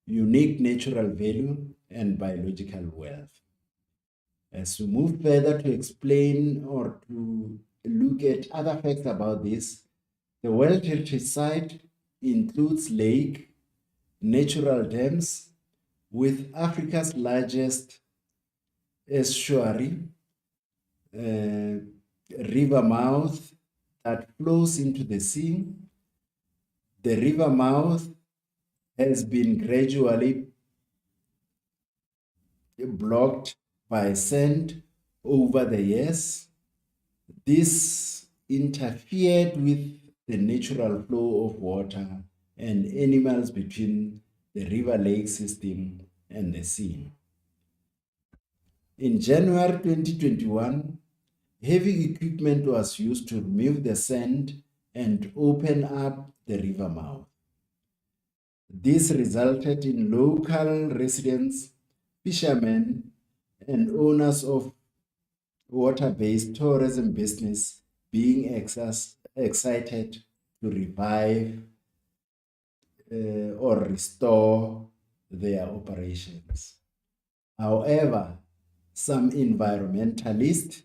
[SPEAKER 1] unique natural value, and biological wealth. As we move further to explain or to look at other facts about this, the World Heritage Site includes lake, natural dams, with Africa's largest estuary, river mouth that flows into the sea. The river mouth has been gradually blocked by sand over the years. This interfered with the natural flow of water and animals between the river lake system and the sea. In January 2021, heavy equipment was used to remove the sand and open up the river mouth. This resulted in local residents, fishermen, and owners of water-based tourism business being excited to revive or restore their operations. However, some environmentalists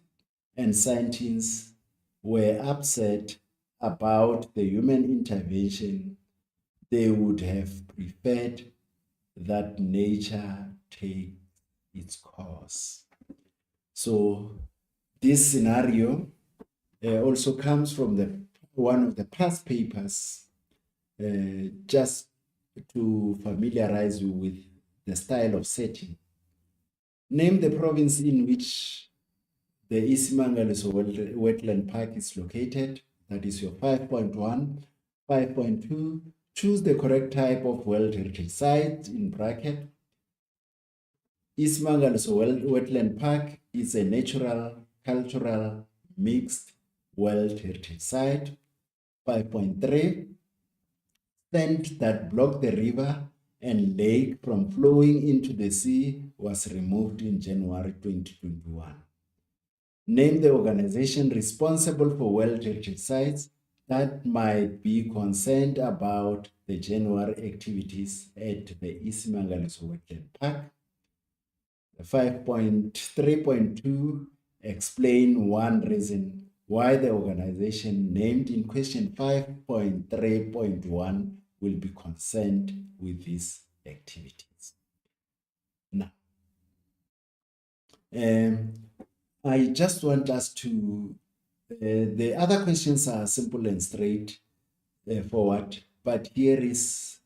[SPEAKER 1] and scientists were upset about the human intervention. They would have preferred that nature take its course. So this scenario also comes from one of the past papers, just to familiarize you with the style of setting. Name the province in which the Isimangaliso Wetland Park is located. That is your 5.1. 5.2, choose the correct type of World Heritage Site in bracket. Isimangaliso Wetland Park is a natural, cultural, mixed World Heritage Site. 5.3, sand that blocked the river and lake from flowing into the sea was removed in January 2021. Name the organization responsible for World Heritage Sites that might be concerned about the January activities at the Isimangaliso Wetland Park. 5.3.2, explain one reason why the organization named in question 5.3.1 will be concerned with these activities. Now, I just want us to, the other questions are simple and straight forward, but here is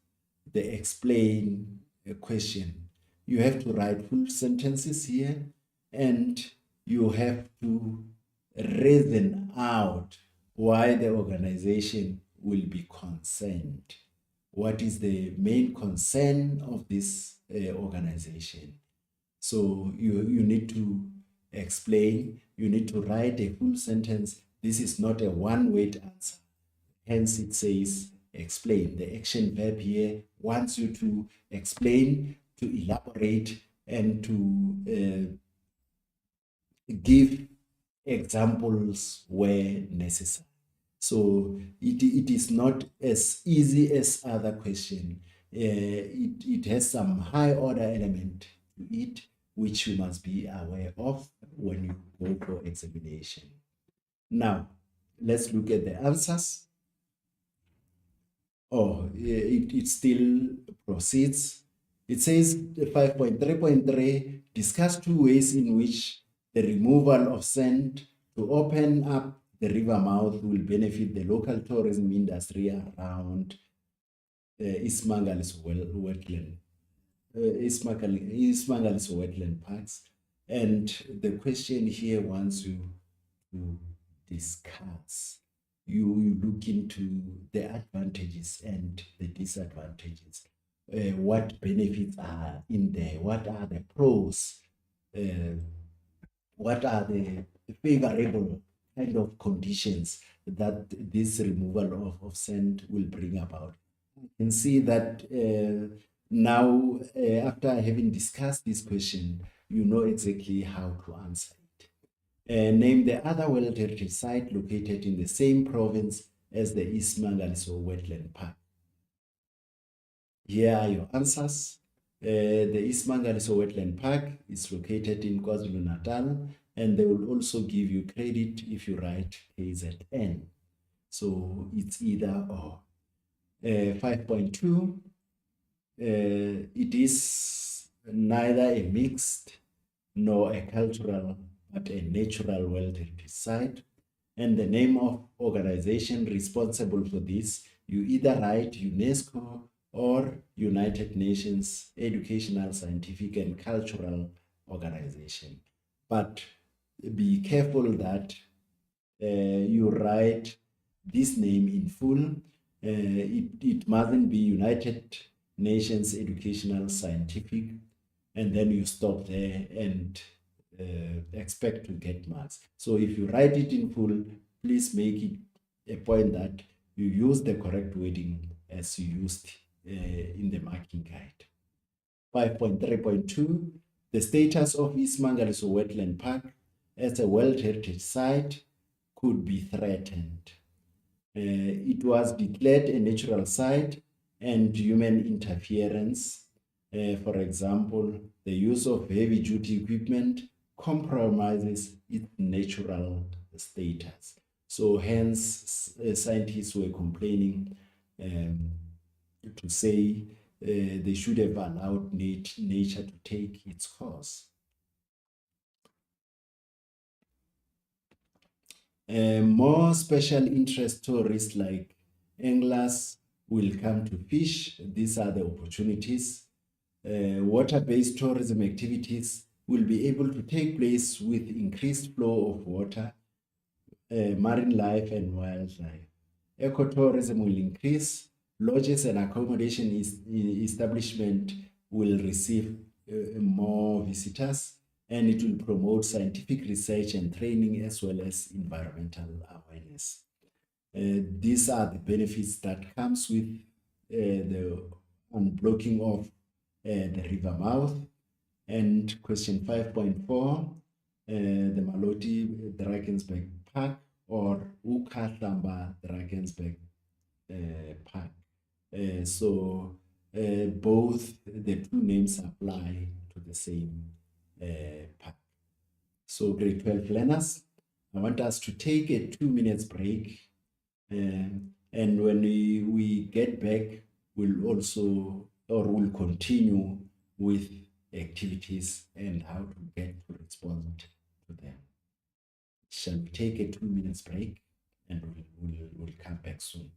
[SPEAKER 1] the explain question. You have to write full sentences here, and you have to reason out why the organization will be concerned. What is the main concern of this organization? So you need to explain, you need to write a full sentence. This is not a one-word answer. Hence it says explain. The action verb here wants you to explain, to elaborate, and to give examples where necessary. So it is not as easy as other question. It has some high order element to it, which you must be aware of when you go for examination. Now, let's look at the answers. it still proceeds. It says 5.3.3, discuss two ways in which the removal of sand to open up the river mouth will benefit the local tourism industry around Ismangaliso wetland, Ismangaliso wetland parks. And the question here wants you to discuss. You look into the advantages and the disadvantages. What benefits are in there? What are the pros? What are the favorable kind of conditions that this removal of sand will bring about? You can see that now, after having discussed this question, you know exactly how to answer it. Name the other World Heritage Site located in the same province as the Ismangaliso Wetland Park. Here are your answers. The Ismangaliso Wetland Park is located in KwaZulu-Natal, and they will also give you credit if you write KZN. So it's either or. 5.2, it is neither a mixed nor a cultural, but a natural World Heritage Site. And the name of organization responsible for this, you either write UNESCO or United Nations Educational, Scientific, and Cultural Organization. But be careful that you write this name in full. It mustn't be United Nations Educational, Scientific, and then you stop there and expect to get marks. So if you write it in full, please make it a point that you use the correct wording as you used in the marking guide. 5.3.2, the status of Ismangaliso Wetland Park as a World Heritage Site could be threatened. It was declared a natural site and human interference, for example, the use of heavy-duty equipment compromises its natural status. So hence, scientists were complaining to say they should have allowed nature to take its course. More special interest tourists like anglers will come to fish. These are the opportunities. Water-based tourism activities will be able to take place with increased flow of water, marine life and wildlife. Ecotourism will increase. Lodges and accommodation establishment will receive more visitors, and it will promote scientific research and training as well as environmental awareness. These are the benefits that comes with the unblocking of the river mouth. And question 5.4, the Maloti Drakensberg Park or Ukahlamba Drakensberg Park. So both the two names apply to the same park. So grade 12 learners, I want us to take a 2 minutes break. And when we get back, we'll continue with activities and how to get to respond to them. Shall we take a 2 minutes break and we'll come back soon.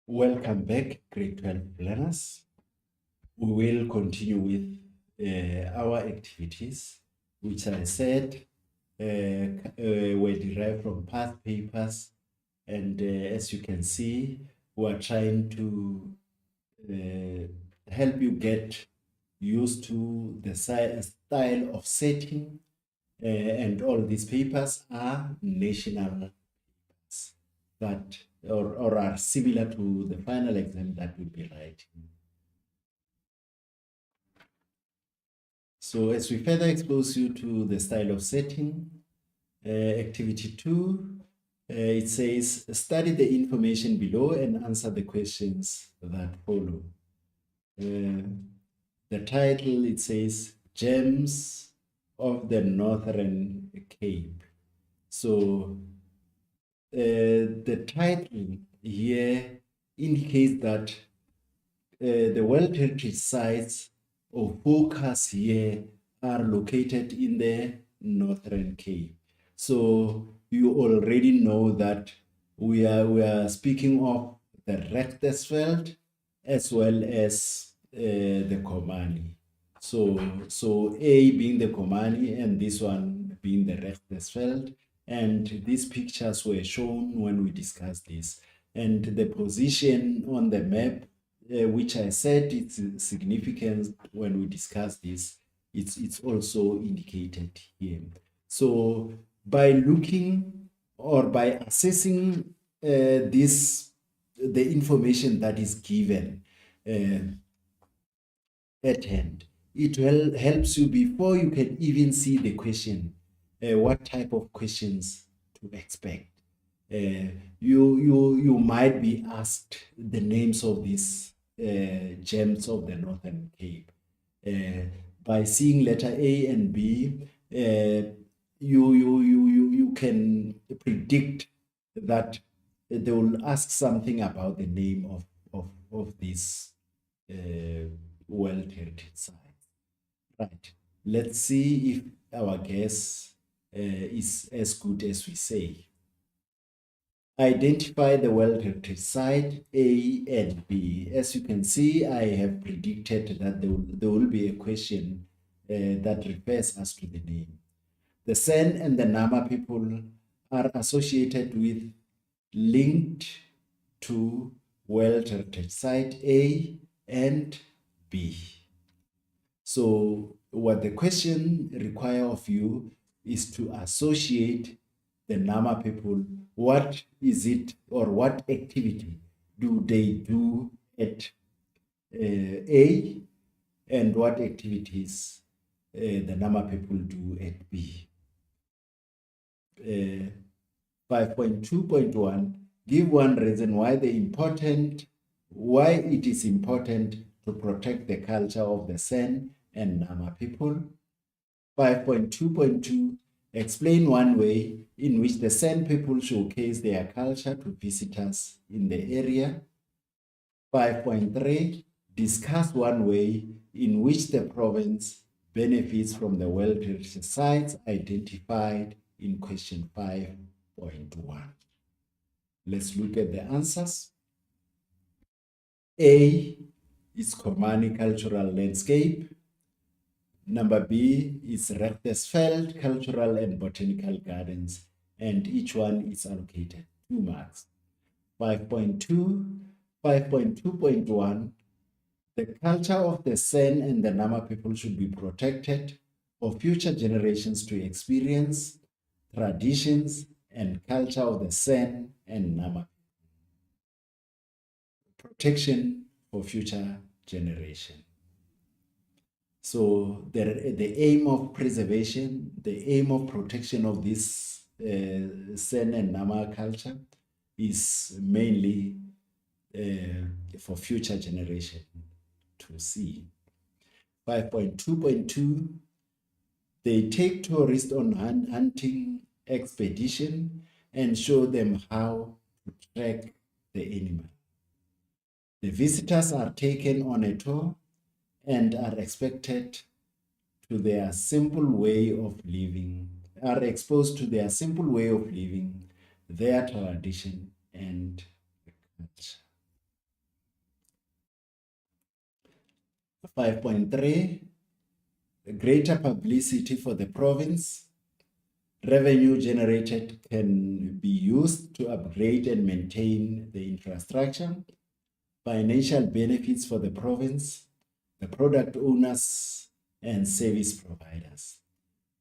[SPEAKER 1] Welcome back, grade 12 learners. We will continue with our activities, which I said were derived from past papers. And as you can see, we are trying to help you get used to the style of setting. And all these papers are national papers that or are similar to the final exam that we'll be writing. So as we further expose you to the style of setting, activity 2, it says, study the information below and answer the questions that follow. The title, it says, Gems of the Northern Cape. So the title here indicates that the World Heritage Sites of focus here are located in the Northern Cape. So you already know that we are speaking of the Rechtersveld as well as the Komani. So A being the Komani and this one being the Rechtersveld. And these pictures were shown when we discussed this. And the position on the map, which I said it's significant when we discuss this, it's also indicated here. So by looking or by assessing the information that is given at hand, it helps you before you can even see the question, what type of questions to expect. You might be asked the names of these gems of the Northern Cape. By seeing letter A and B, you can predict that they will ask something about the name of this World Heritage Site. Right. Let's see if our guess is as good as we say. Identify the World Heritage Site A and B. As you can see, I have predicted that there will be a question that refers us to the name. The San and the Nama people are associated with, linked to World Heritage Site A and B. So what the question requires of you is to associate the Nama people. What is it or what activity do they do at A and what activities the Nama people do at B? 5.2.1, give one reason why it is important to protect the culture of the San and Nama people. 5.2.2, explain one way in which the San people showcase their culture to visitors in the area. 5.3, discuss one way in which the province benefits from the World Heritage Sites identified in question 5.1. Let's look at the answers. A is Komani Cultural Landscape. Number B is Rechtersveld Cultural and Botanical Gardens, and each one is allocated 2 marks. 5.2, 5.2.1, the culture of the San and the Nama people should be protected for future generations to experience traditions and culture of the San and Nama. Protection for future generation. So the aim of preservation, the aim of protection of this San and Nama culture is mainly for future generation to see. 5.2.2, they take tourists on hunting expedition and show them how to track the animal. The visitors are taken on a tour and are expected to their simple way of living, are exposed to their simple way of living, their tradition and culture. 5.3, greater publicity for the province. Revenue generated can be used to upgrade and maintain the infrastructure. Financial benefits for the province, the product owners, and service providers.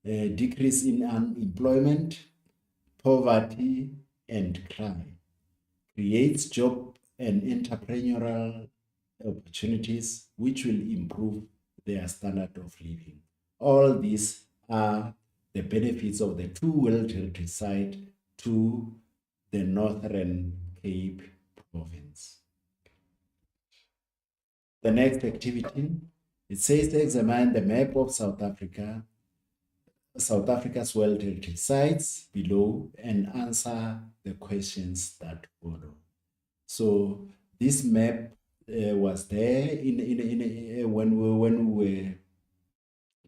[SPEAKER 1] Decrease in unemployment, poverty, and crime. Creates job and entrepreneurial opportunities which will improve their standard of living. All these are the benefits of the two World Heritage Sites to the Northern Cape Province. The next activity, it says to examine the map of South Africa's World Heritage Sites below and answer the questions that follow. So this map was there when we were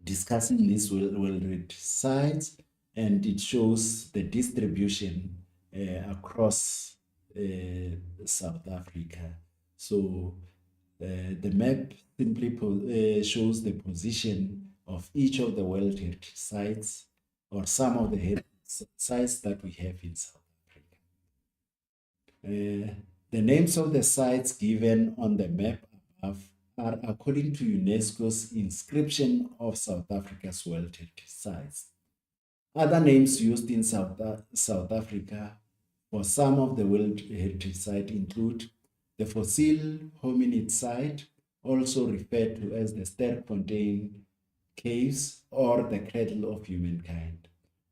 [SPEAKER 1] discussing these World Heritage Sites, and it shows the distribution across South Africa. So the map simply shows the position of each of the World Heritage Sites or some of the heritage sites that we have in South Africa. The names of the sites given on the map above are according to UNESCO's inscription of South Africa's World Heritage Sites. Other names used in South Africa for some of the World Heritage Sites include the fossil hominid site, also referred to as the Sterkfontein Caves or the Cradle of Humankind.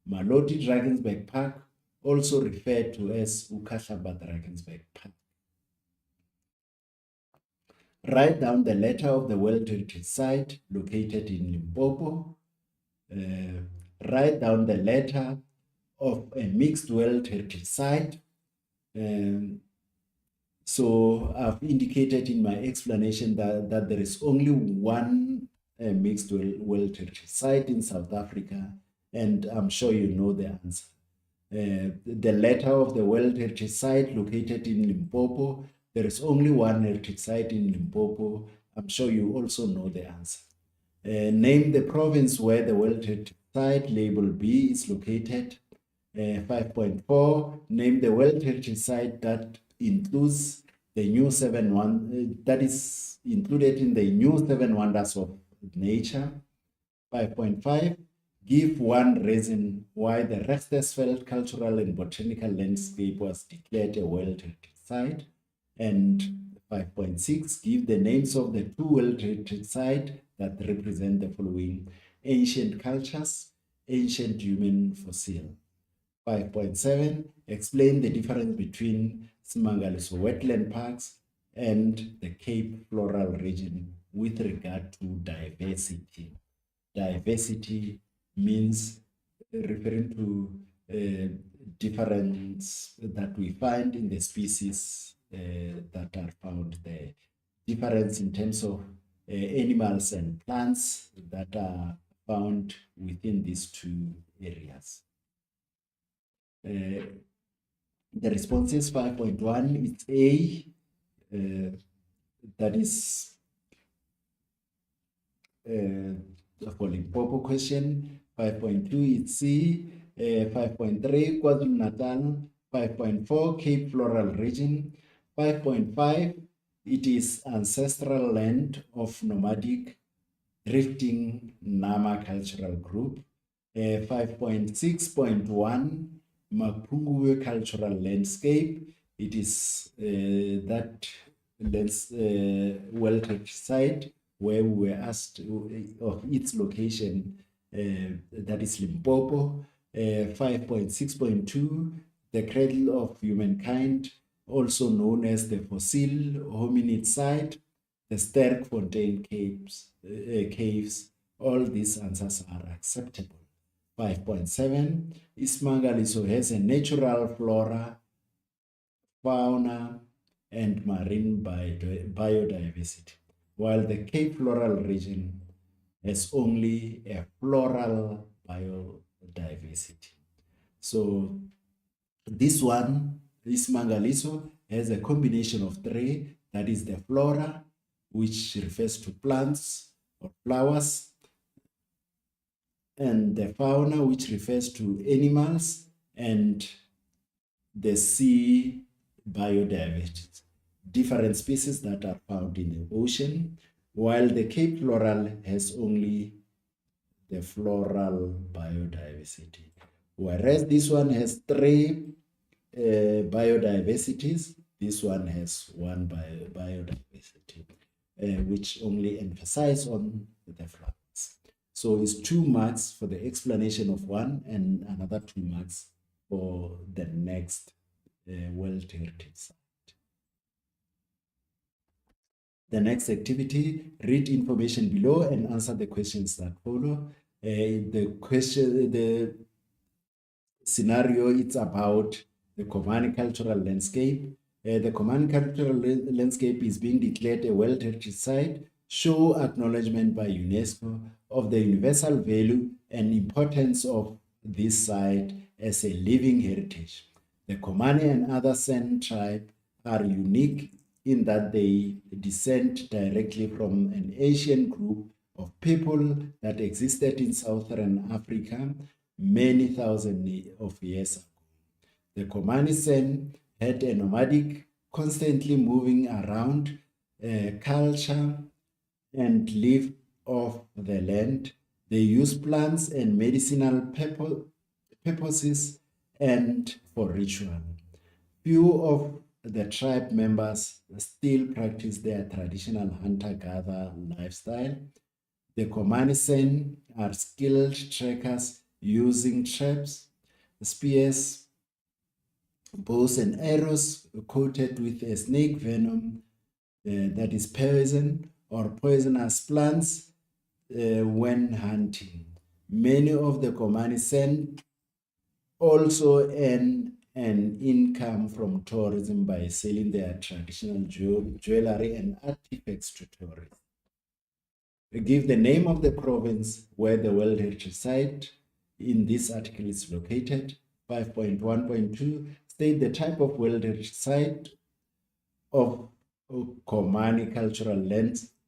[SPEAKER 1] Maloti Drakensberg Park, also referred to as Ukhahlamba Drakensberg Park. Write down the letter of the World Heritage Site located in Limpopo. Write down the letter of a mixed World Heritage Site. So I've indicated in my explanation that there is only one mixed World Heritage Site in South Africa, and I'm sure you know the answer. The letter of the World Heritage Site located in Limpopo. There is only one heritage site in Limpopo. I'm sure you also know the answer. Name the province where the World Heritage Site label B is located. 5.4, name the World Heritage Site that includes the new 7 that is included in the new 7 wonders of nature. 5.5, give one reason why the Rechtersveld Cultural and Botanical Landscape was declared a World Heritage Site. And 5.6, give the names of the two World Heritage Sites that represent the following: ancient cultures, ancient human fossil. 5.7, explain the difference between Simangaliso wetland parks and the Cape Floral region with regard to diversity. Diversity means referring to difference that we find in the species that are found there. Difference in terms of animals and plants that are found within these two areas. The responses 5.1, it's A, that is for Limpopo question. 5.2, it's C. 5.3, KwaZulu-Natal. 5.4, Cape Floral region. 5.5, it is ancestral land of nomadic drifting Nama cultural group. 5.6.1, Mapungu cultural landscape. It is that World Heritage Site where we were asked of its location, that is Limpopo. 5.6.2, the Cradle of Humankind, also known as the fossil hominid site, the Sterkfontein caves. All these answers are acceptable. 5.7, Ismangaliso has a natural flora, fauna, and marine biodiversity, while the Cape Floral region has only a floral biodiversity. So this one, Ismangaliso, has a combination of three, that is the flora, which refers to plants or flowers, and the fauna, which refers to animals, and the sea biodiversity, different species that are found in the ocean, while the Cape Floral has only the floral biodiversity. Whereas this one has three biodiversities, this one has one biodiversity, which only emphasize on the flowers. So it's 2 marks for the explanation of one and another 2 marks for the next World Heritage Site. The next activity, read information below and answer the questions that follow. The scenario, it's about the Komani cultural landscape. The Komani cultural landscape is being declared a World Heritage Site. Show acknowledgement by UNESCO of the universal value and importance of this site as a living heritage. The Komani and other San tribe are unique in that they descend directly from an ancient group of people that existed in Southern Africa many thousands of years ago. The Komani San had a nomadic, constantly moving around culture and live off the land. They use plants and medicinal purposes and for ritual. Few of the tribe members still practice their traditional hunter-gatherer lifestyle. The Komani San are skilled trackers using traps, spears, bows and arrows coated with a snake venom that is poison or poisonous plants when hunting. Many of the Komani San also earn an income from tourism by selling their traditional jewelry and artifacts to tourists. Give the name of the province where the World Heritage Site in this article is located. 5.1.2, state the type of World Heritage Site of Komani cultural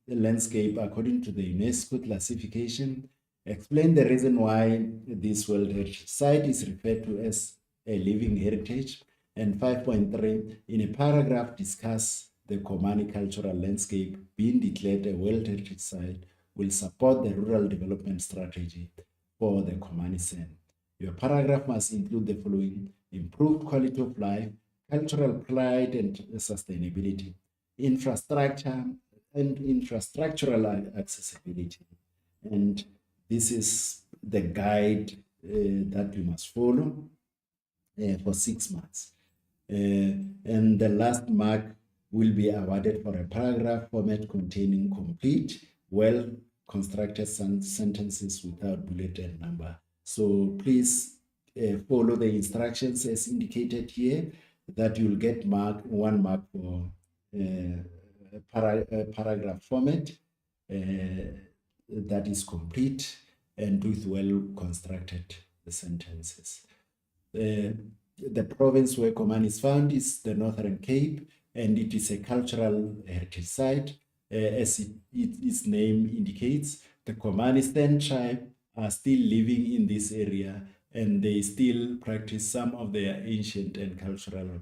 [SPEAKER 1] landscape according to the UNESCO classification. Explain the reason why this World Heritage Site is referred to as a living heritage. And 5.3, in a paragraph, discuss the Komani cultural landscape being declared a World Heritage Site will support the rural development strategy for the Komani San. Your paragraph must include the following: improved quality of life, cultural pride and sustainability, infrastructure and infrastructural accessibility. And this is the guide that you must follow for 6 months. And the last mark will be awarded for a paragraph format containing complete, well-constructed sentences without bullet and number. So please follow the instructions as indicated here, that you'll get 1 mark for paragraph format that is complete and with well-constructed sentences. The province where Komani is found is the Northern Cape, and it is a cultural heritage site. As its name indicates, the Komani San tribe are still living in this area, and they still practice some of their ancient and cultural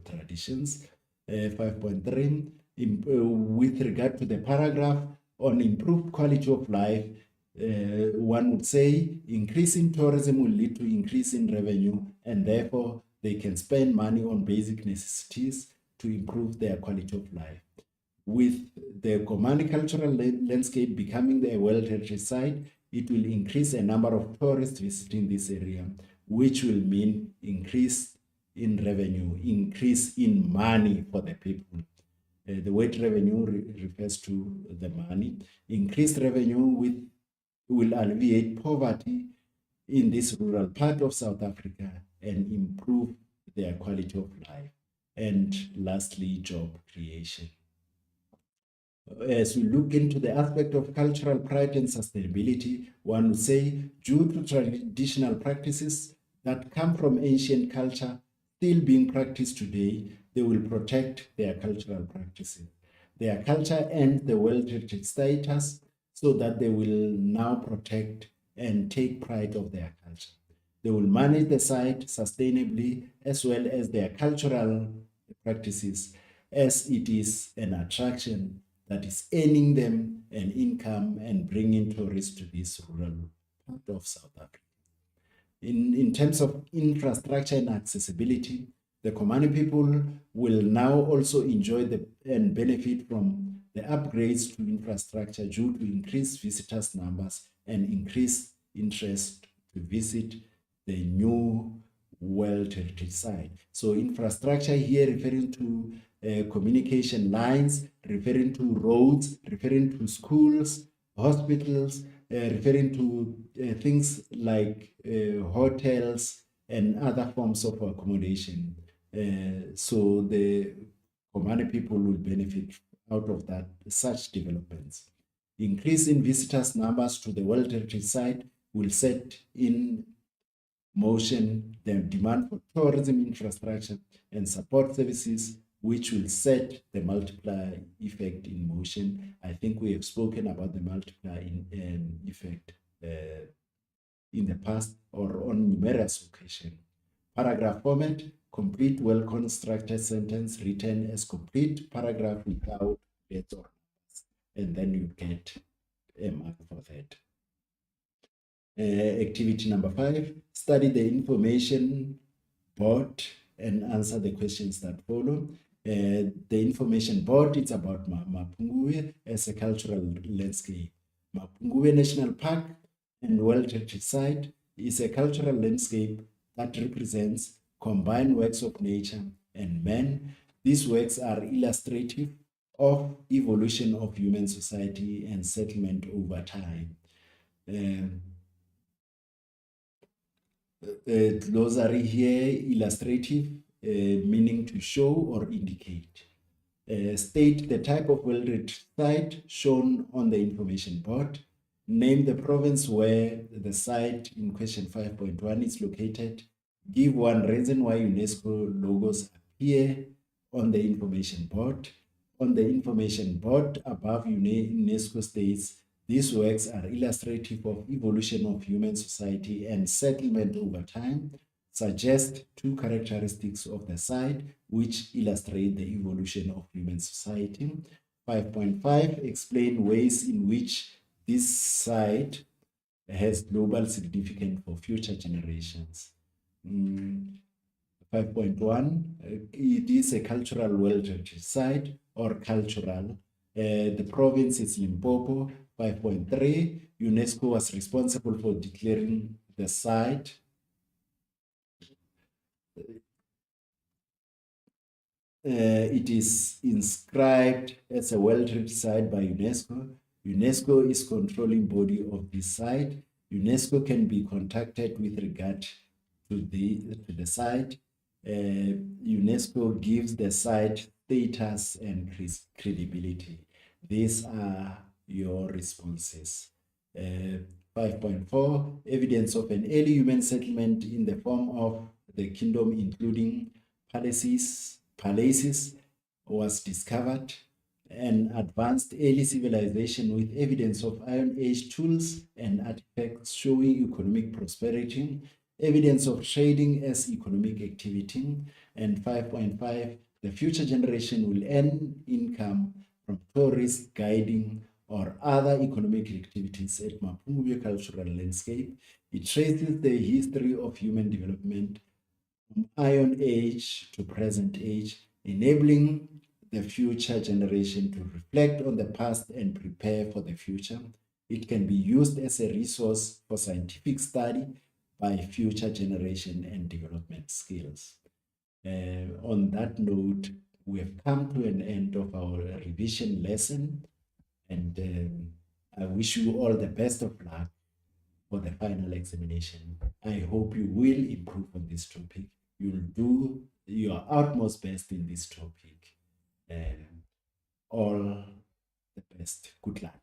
[SPEAKER 1] traditions. 5.3, with regard to the paragraph on improved quality of life, one would say increasing tourism will lead to increase in revenue, and therefore they can spend money on basic necessities to improve their quality of life. With the Komani cultural landscape becoming the World Heritage Site, it will increase a number of tourists visiting this area, which will mean increase in revenue, increase in money for the people. The word revenue refers to the money. Increased revenue will alleviate poverty in this rural part of South Africa and improve their quality of life. And lastly, job creation. As we look into the aspect of cultural pride and sustainability, one would say, due to traditional practices that come from ancient culture still being practiced today, they will protect their cultural practices. their culture and the World Heritage status so that they will now protect and take pride of their culture. They will manage the site sustainably as well as their cultural practices, as it is an attraction that is earning them an income and bringing tourists to this rural part of South Africa. In terms of infrastructure and accessibility, the Komani people will now also enjoy and benefit from the upgrades to infrastructure due to increased visitors numbers and increased interest to visit the new World Heritage Site. So infrastructure here referring to communication lines, referring to roads, referring to schools, hospitals, referring to things like hotels and other forms of accommodation. So the Komani people will benefit out of that, such developments. Increase in visitors numbers to the World Heritage Site will set in motion the demand for tourism infrastructure and support services, which will set the multiplier effect in motion. I think we have spoken about the multiplier effect in the past or on numerous occasions. Paragraph format, complete well-constructed sentence written as complete paragraph without dates or numbers, and then you get a mark for that. Activity number 5, study the information board and answer the questions that follow. The information board, it's about Mapungubwe as a cultural landscape. Mapungubwe National Park and World Heritage Site is a cultural landscape that represents combined works of nature and man. These works are illustrative of evolution of human society and settlement over time. Glossary here, illustrative, meaning to show or indicate. State the type of World Heritage Site shown on the information board. Name the province where the site in question 5.1 is located. Give one reason why UNESCO logos appear on the information board. On the information board above, UNESCO states these works are illustrative of evolution of human society and settlement over time. Suggest 2 characteristics of the site which illustrate the evolution of human society. 5.5, explain ways in which this site has global significance for future generations. 5.1, it is a cultural World Heritage Site or cultural. The province is Limpopo. 5.3, UNESCO was responsible for declaring the site. It is inscribed as a World Heritage Site by UNESCO. UNESCO is controlling body of this site. UNESCO can be contacted with regard to the site. UNESCO gives the site status and credibility. These are your responses. 5.4, evidence of an early human settlement in the form of the kingdom, including palaces, was discovered. An advanced early civilization with evidence of Iron Age tools and artifacts showing economic prosperity, evidence of trading as economic activity. And 5.5, the future generation will earn income from tourist guiding or other economic activities at Mapungubwe cultural landscape. It traces the history of human development from Iron Age to present age, enabling the future generation to reflect on the past and prepare for the future. It can be used as a resource for scientific study by future generation and development skills. On that note, we have come to an end of our revision lesson, and I wish you all the best of luck for the final examination. I hope you will improve on this topic. You'll do your utmost best in this topic. All the best. Good luck.